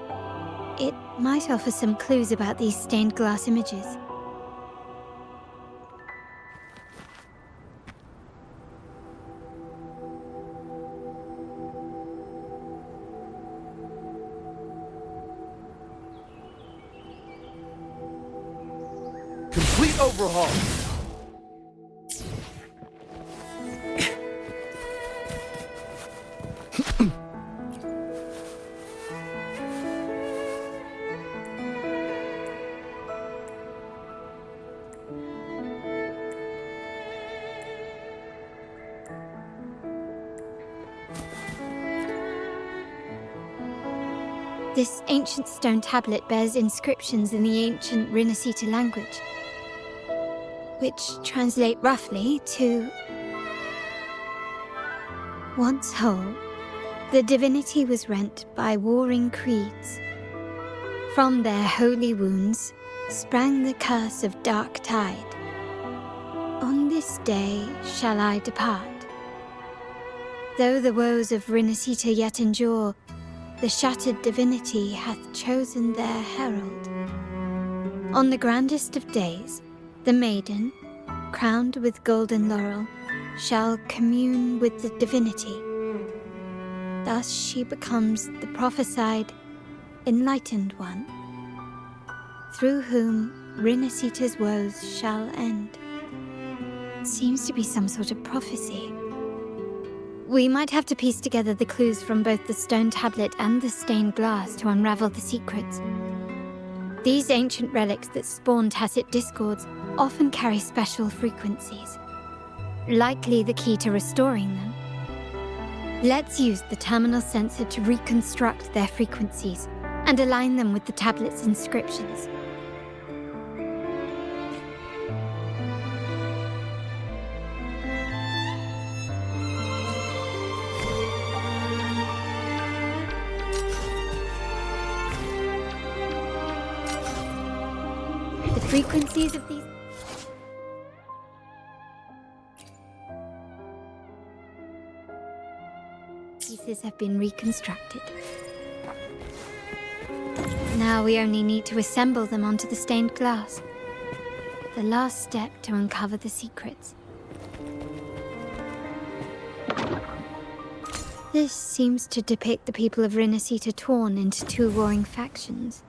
It might offer some clues about these stained glass images. Complete overhaul. This ancient stone tablet bears inscriptions in the ancient Rinascita language, which translate roughly to... Once whole, the divinity was rent by warring creeds. From their holy wounds sprang the curse of dark tide. On this day shall I depart. Though the woes of Rinascita yet endure, the shattered divinity hath chosen their herald. On the grandest of days, the maiden, crowned with golden laurel, shall commune with the divinity. Thus she becomes the prophesied, enlightened one, through whom Rinascita's woes shall end. Seems to be some sort of prophecy. We might have to piece together the clues from both the stone tablet and the stained glass to unravel the secrets. These ancient relics that spawn tacit discords often carry special frequencies, likely the key to restoring them. Let's use the terminal sensor to reconstruct their frequencies and align them with the tablet's inscriptions. The frequencies of these pieces have been reconstructed. Now we only need to assemble them onto the stained glass. The last step to uncover the secrets. This seems to depict the people of Rinascita torn into two warring factions.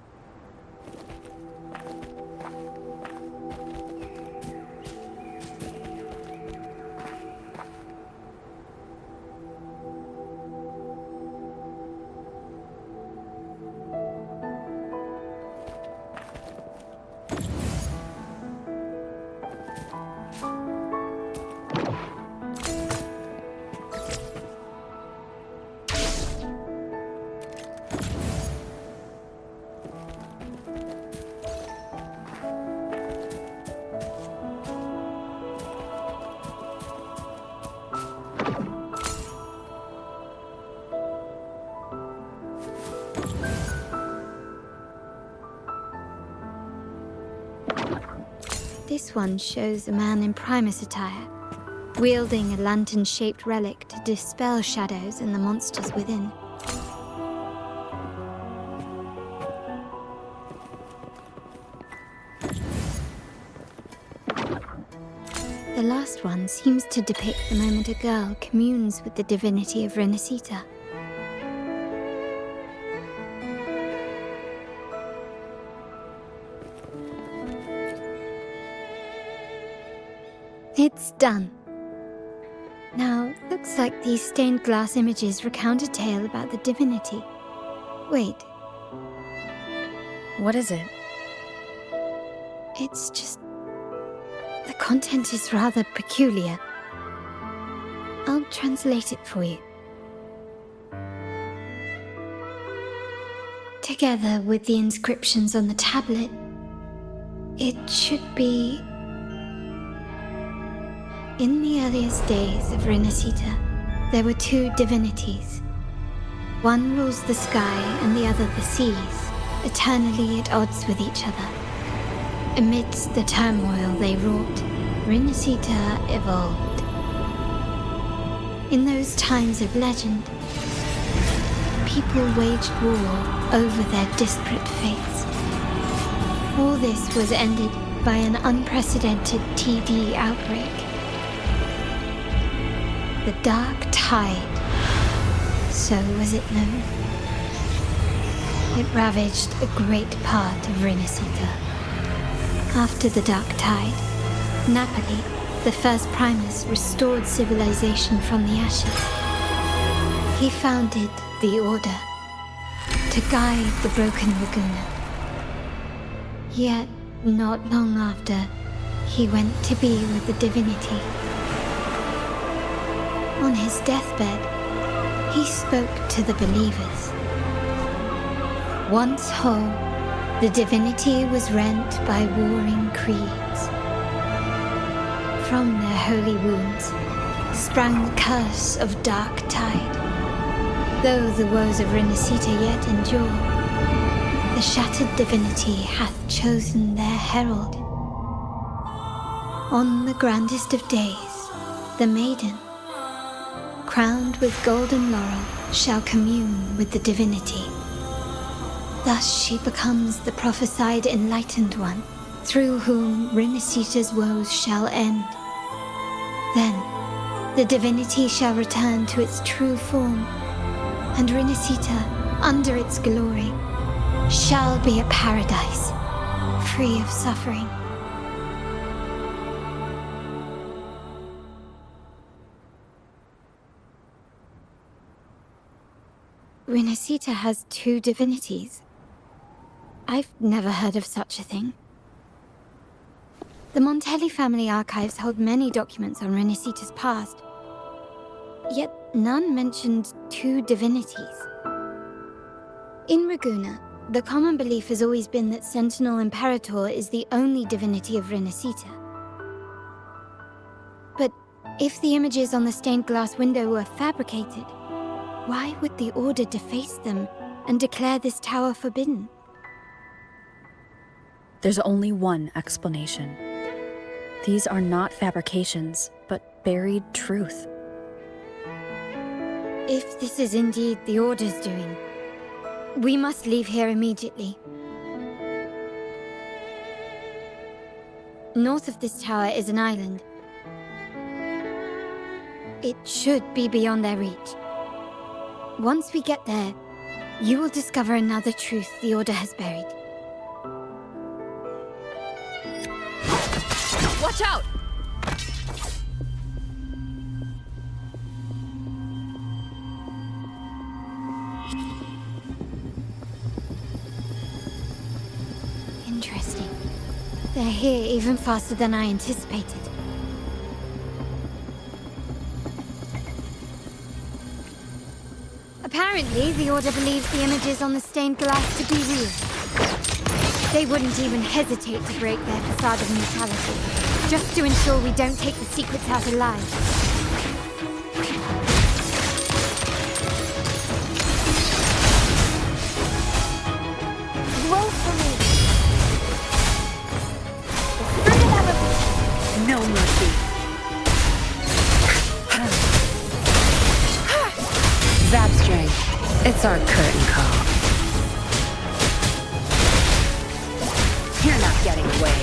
This one shows a man in Primus attire, wielding a lantern-shaped relic to dispel shadows and the monsters within. The last one seems to depict the moment a girl communes with the divinity of Rinascita. It's done. Now, looks like these stained glass images recount a tale about the divinity. Wait. What is it? It's just... the content is rather peculiar. I'll translate it for you. Together with the inscriptions on the tablet, it should be... In the earliest days of Rinascita, there were two divinities. One rules the sky and the other the seas, eternally at odds with each other. Amidst the turmoil they wrought, Rinascita evolved. In those times of legend, people waged war over their disparate fates. All this was ended by an unprecedented TD outbreak. The Dark Tide, so was it known. It ravaged a great part of Rinascita. After the Dark Tide, Napoli, the first Primus, restored civilization from the ashes. He founded the Order to guide the broken Laguna. Yet, not long after, he went to be with the divinity. On his deathbed, he spoke to the believers. Once whole, the divinity was rent by warring creeds. From their holy wounds sprang the curse of Dark Tide. Though the woes of Rinascita yet endure, the shattered divinity hath chosen their herald. On the grandest of days, the maiden, crowned with golden laurel, shall commune with the divinity. Thus she becomes the prophesied enlightened one, through whom Rinascita's woes shall end. Then, the divinity shall return to its true form, and Rinascita, under its glory, shall be a paradise, free of suffering. Rinascita has 2 divinities. I've never heard of such a thing. The Montelli family archives hold many documents on Rinascita's past, yet none mentioned 2 divinities. In Ragusa, the common belief has always been that Sentinel Imperator is the only divinity of Rinascita. But if the images on the stained glass window were fabricated, why would the Order deface them and declare this tower forbidden? There's only one explanation. These are not fabrications, but buried truth. If this is indeed the Order's doing, we must leave here immediately. North of this tower is an island. It should be beyond their reach. Once we get there, you will discover another truth the Order has buried. Watch out! Interesting. They're here even faster than I anticipated. Apparently, the Order believes the images on the stained glass to be real. They wouldn't even hesitate to break their facade of neutrality, just to ensure we don't take the secrets out alive. Roll for me! No mercy. Zabstray, it's our curtain call. You're not getting away.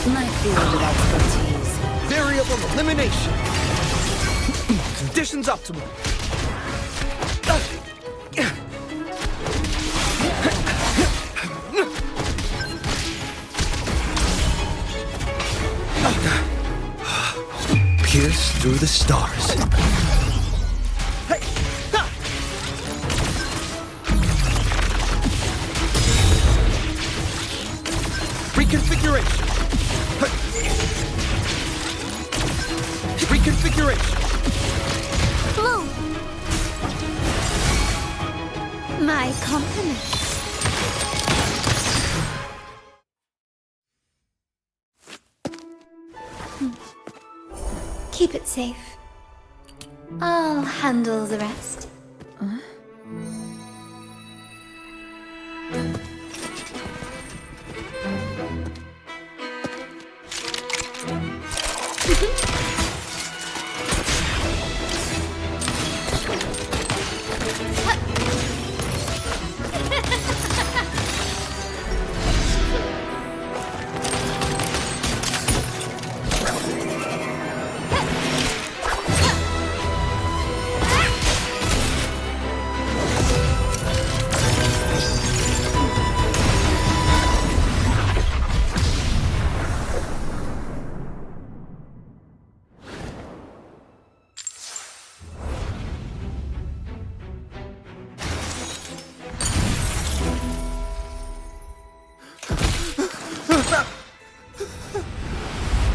My field of expertise. Variable elimination. Conditions optimal. Pierce through the stars. Reconfiguration. Reconfiguration. Blue! My compliments. Keep it safe. I'll handle the rest.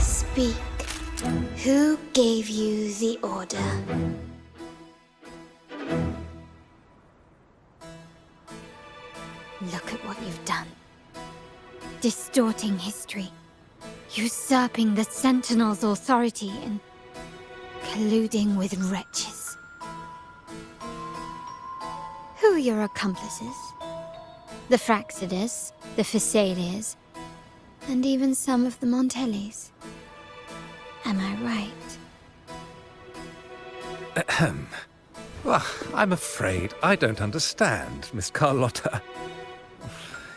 Speak. Who gave you the order? Look at what you've done. Distorting history. Usurping the Sentinel's authority and colluding with wretches. Who are your accomplices? The Fraxidus, the Phisalias, and even some of the Montellis. Am I right? Ahem. Well, I'm afraid I don't understand, Miss Carlotta.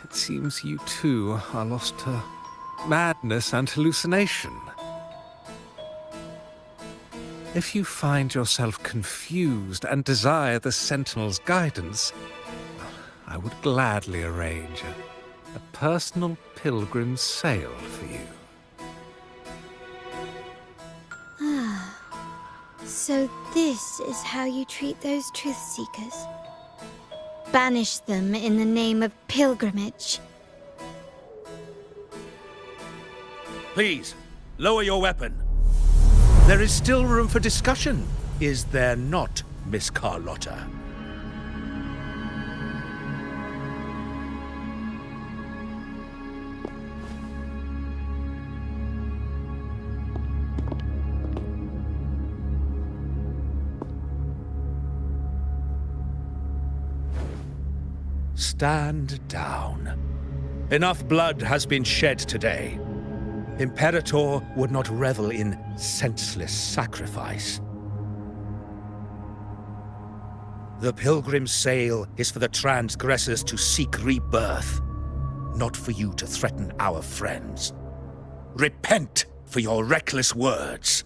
It seems you too are lost to madness and hallucination. If you find yourself confused and desire the Sentinel's guidance, I would gladly arrange a personal pilgrim's sail for you. Ah, so this is how you treat those truth seekers. Banish them in the name of pilgrimage. Please, lower your weapon. There is still room for discussion, is there not, Miss Carlotta? Stand down. Enough blood has been shed today. Imperator would not revel in senseless sacrifice. The pilgrim's sail is for the transgressors to seek rebirth, not for you to threaten our friends. Repent for your reckless words.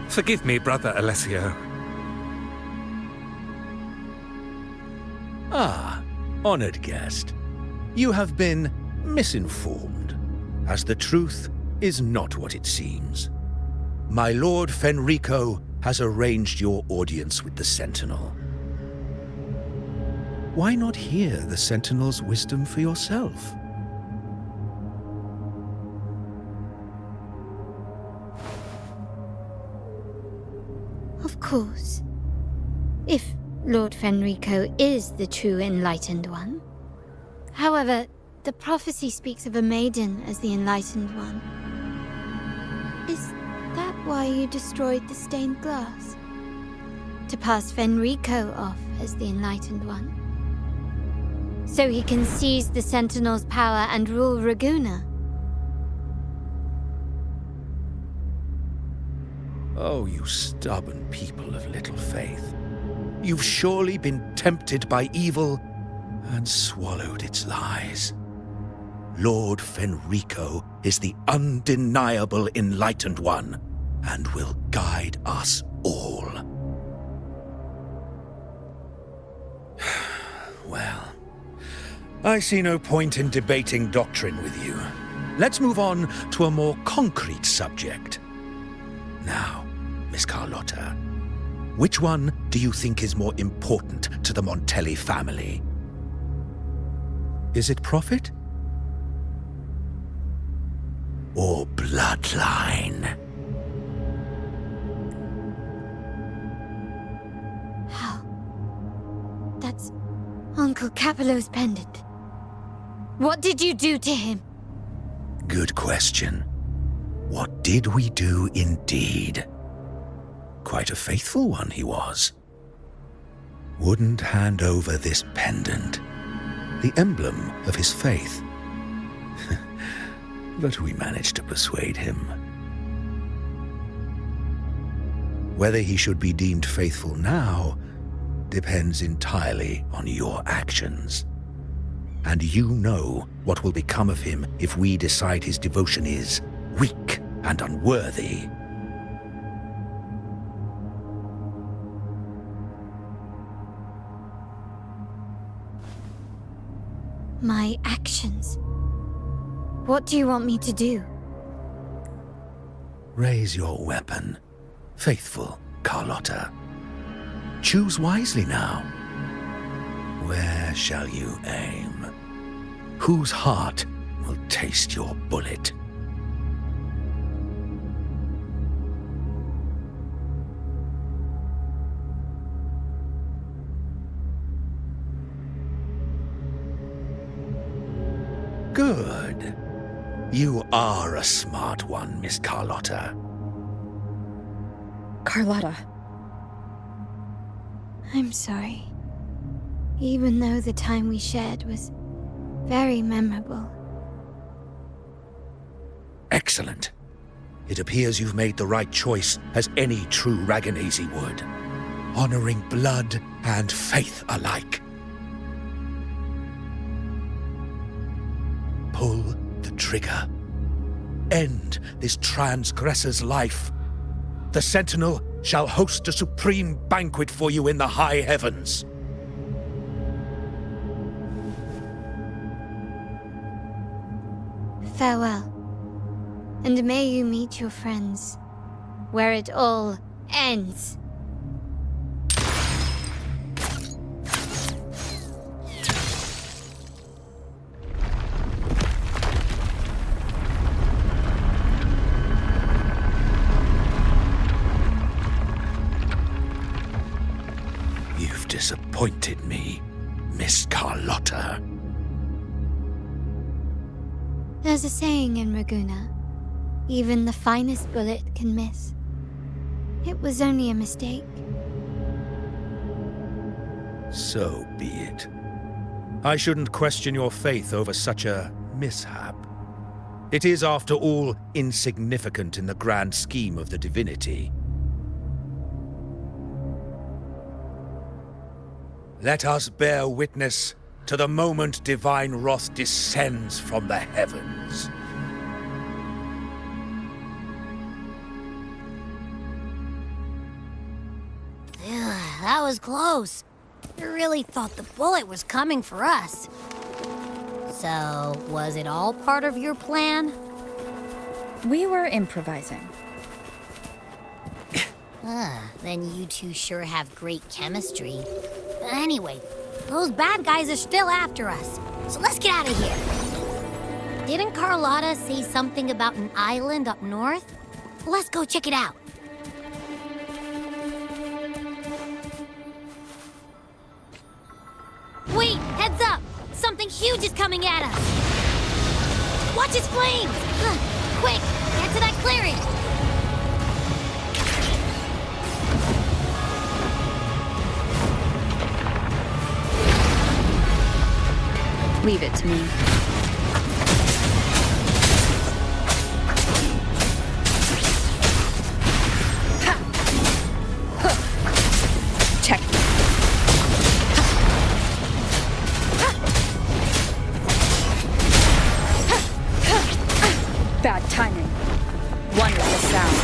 Forgive me, Brother Alessio. Ah, honored guest. You have been misinformed, as the truth is not what it seems. My Lord Fenrico has arranged your audience with the Sentinel. Why not hear the Sentinel's wisdom for yourself? Of course. If Lord Fenrico is the true Enlightened One. However, the prophecy speaks of a maiden as the Enlightened One. Is that why you destroyed the stained glass? To pass Fenrico off as the Enlightened One? So he can seize the Sentinel's power and rule Raguna? Oh, you stubborn people of little faith. You've surely been tempted by evil and swallowed its lies. Lord Fenrico is the undeniable Enlightened One and will guide us all. Well, I see no point in debating doctrine with you. Let's move on to a more concrete subject. Now, Miss Carlotta, which one do you think is more important to the Montelli family? Is it profit? Or bloodline? How? That's Uncle Capello's pendant. What did you do to him? Good question. What did we do indeed? Quite a faithful one he was. Wouldn't hand over this pendant, the emblem of his faith. But we managed to persuade him. Whether he should be deemed faithful now depends entirely on your actions. And you know what will become of him if we decide his devotion is weak and unworthy. My actions? What do you want me to do? Raise your weapon, faithful Carlotta. Choose wisely now. Where shall you aim? Whose heart will taste your bullet? Good. You are a smart one, Miss Carlotta. Carlotta. I'm sorry. Even though the time we shared was very memorable. Excellent. It appears you've made the right choice, as any true Raganese would. Honoring blood and faith alike. Pull the trigger. end this transgressor's life. The Sentinel shall host a supreme banquet for you in the high heavens. Farewell. And may you meet your friends where it all ends. You've disappointed me, Miss Carlotta. There's a saying in Raguna, even the finest bullet can miss. It was only a mistake. So be it. I shouldn't question your faith over such a mishap. It is, after all, insignificant in the grand scheme of the divinity. Let us bear witness to the moment divine wrath descends from the heavens. That was close. I really thought the bullet was coming for us. So, was it all part of your plan? We were improvising. Then you two sure have great chemistry. But anyway, those bad guys are still after us. So let's get out of here. Didn't Carlotta say something about an island up north? Let's go check it out. Wait, heads up! Something huge is coming at us! Watch its flames! Quick, get to that clearing! Leave it to me. Check. Bad timing. One with the sound.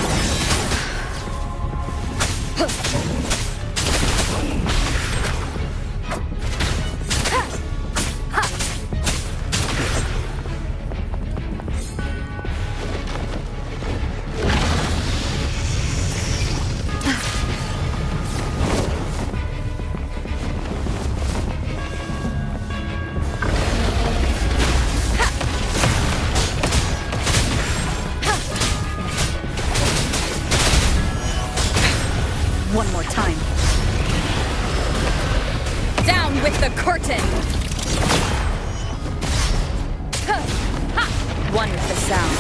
One more time. Down with the curtain! One with the sound.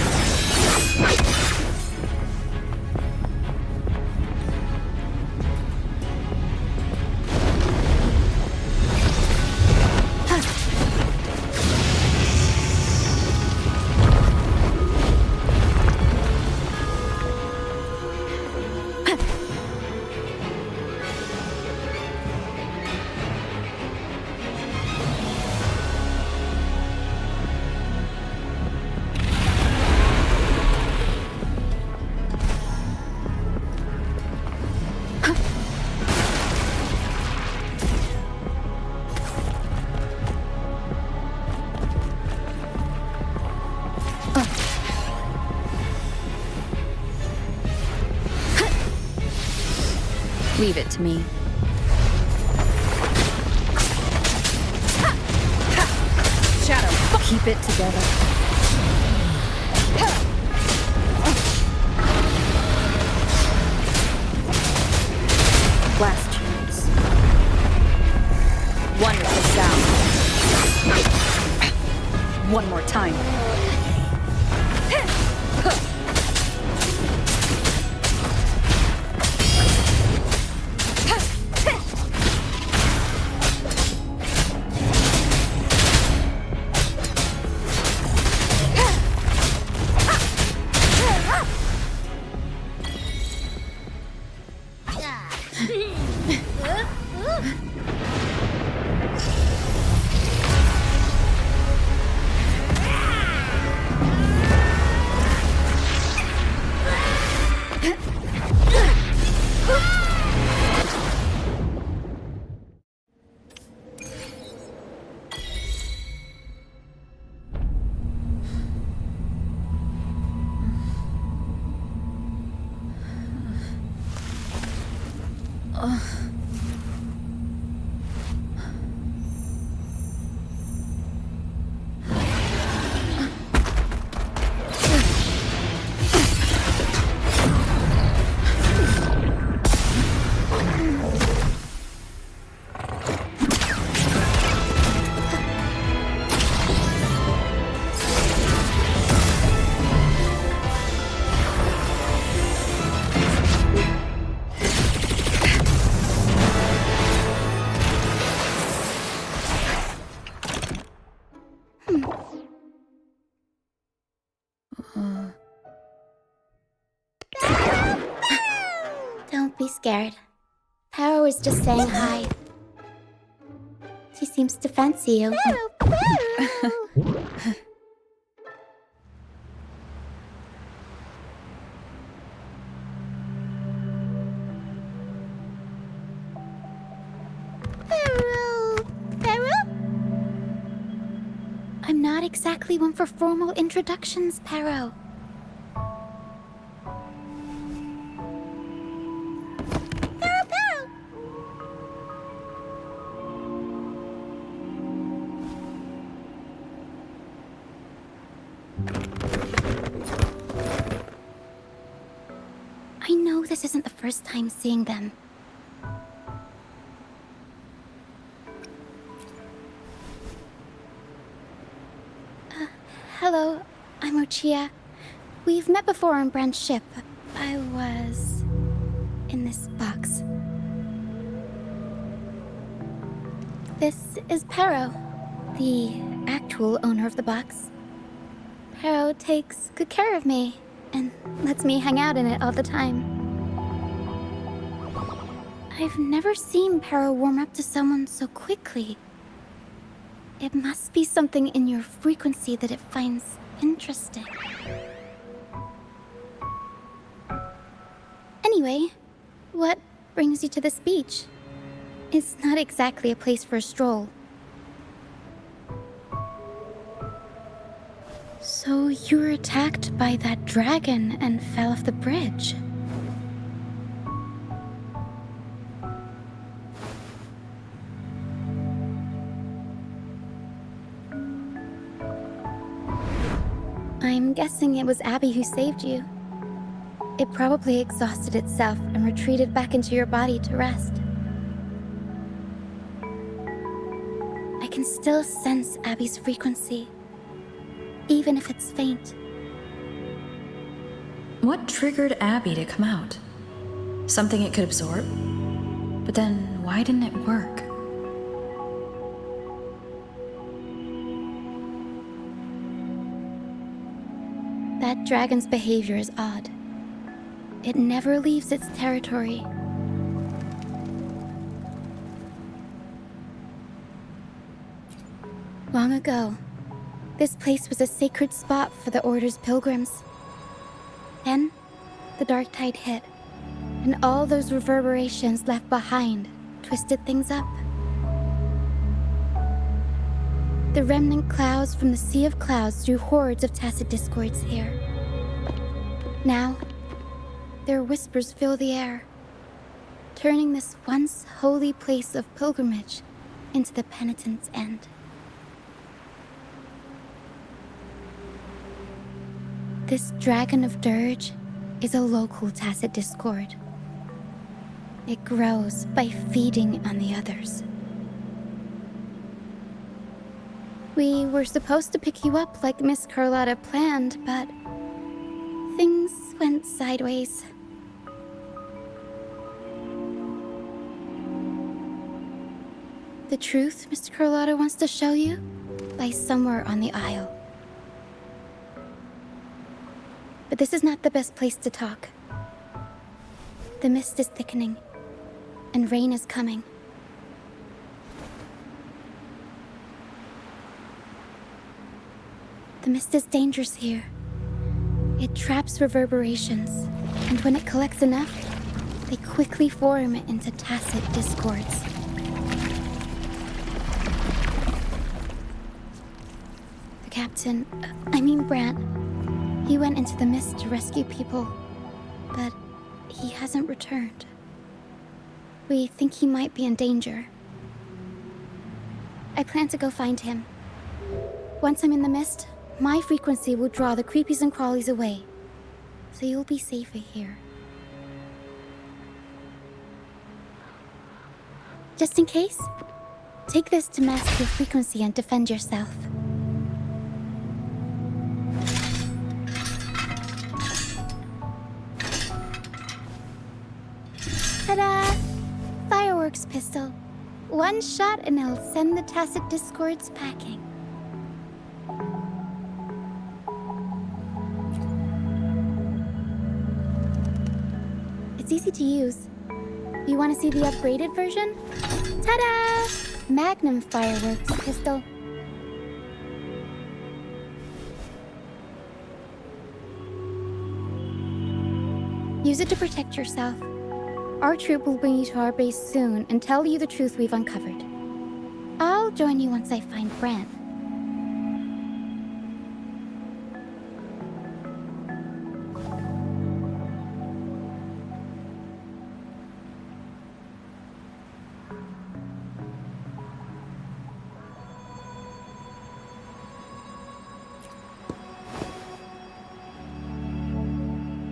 Leave it to me. Shadow, keep it together. Blast tubes. One with the sound. One more time. be scared. Kuro was just saying hi. She seems to fancy you. I'm not exactly one for formal introductions, Pero. I know this isn't the first time seeing them. Hello, I'm Ochia. We've met before on Brand's ship. I was in this box. This is Pero, the actual owner of the box. Pero takes good care of me and lets me hang out in it all the time. I've never seen Pero warm up to someone so quickly. It must be something in your frequency that it finds interesting. Anyway, what brings you to this beach? It's not exactly a place for a stroll. So you were attacked by that dragon and fell off the bridge. I'm guessing it was Abby who saved you. It probably exhausted itself and retreated back into your body to rest. I can still sense Abby's frequency, even if it's faint. What triggered Abby to come out? Something it could absorb? But then, why didn't it work? That dragon's behavior is odd. It never leaves its territory. Long ago, this place was a sacred spot for the Order's pilgrims. Then, the dark tide hit, and all those reverberations left behind twisted things up. The remnant clouds from the Sea of Clouds drew hordes of tacit discords here. Now, their whispers fill the air, turning this once holy place of pilgrimage into the penitent's end. This Dragon of Dirge is a local tacit discord. It grows by feeding on the others. We were supposed to pick you up like Miss Carlotta planned, but things went sideways. The truth Mr. Carlotta wants to show you lies somewhere on the Isle. But this is not the best place to talk. The mist is thickening, and rain is coming. The mist is dangerous here. It traps reverberations, and when it collects enough, they quickly form into tacit discords. The captain, Brant, he went into the mist to rescue people, but he hasn't returned. We think he might be in danger. I plan to go find him. Once I'm in the mist, my frequency will draw the creepies and crawlies away, so you'll be safer here. Just in case, take this to mask your frequency and defend yourself. Ta-da! Fireworks pistol. One shot and it'll send the tacit discords packing. It's easy to use. You want to see the upgraded version? Ta-da! Magnum fireworks pistol. Use it to protect yourself. Our troop will bring you to our base soon and tell you the truth we've uncovered. I'll join you once I find Bran.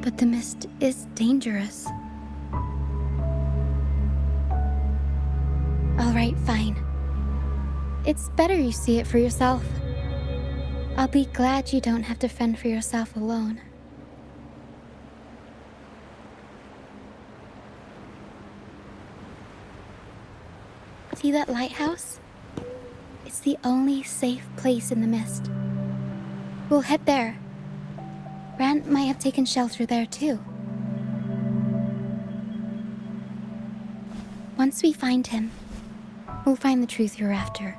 But the mist is dangerous. Alright, fine. It's better you see it for yourself. I'll be glad you don't have to fend for yourself alone. See that lighthouse? It's the only safe place in the mist. We'll head there. Rand might have taken shelter there too. Once we find him, we'll find the truth you're after.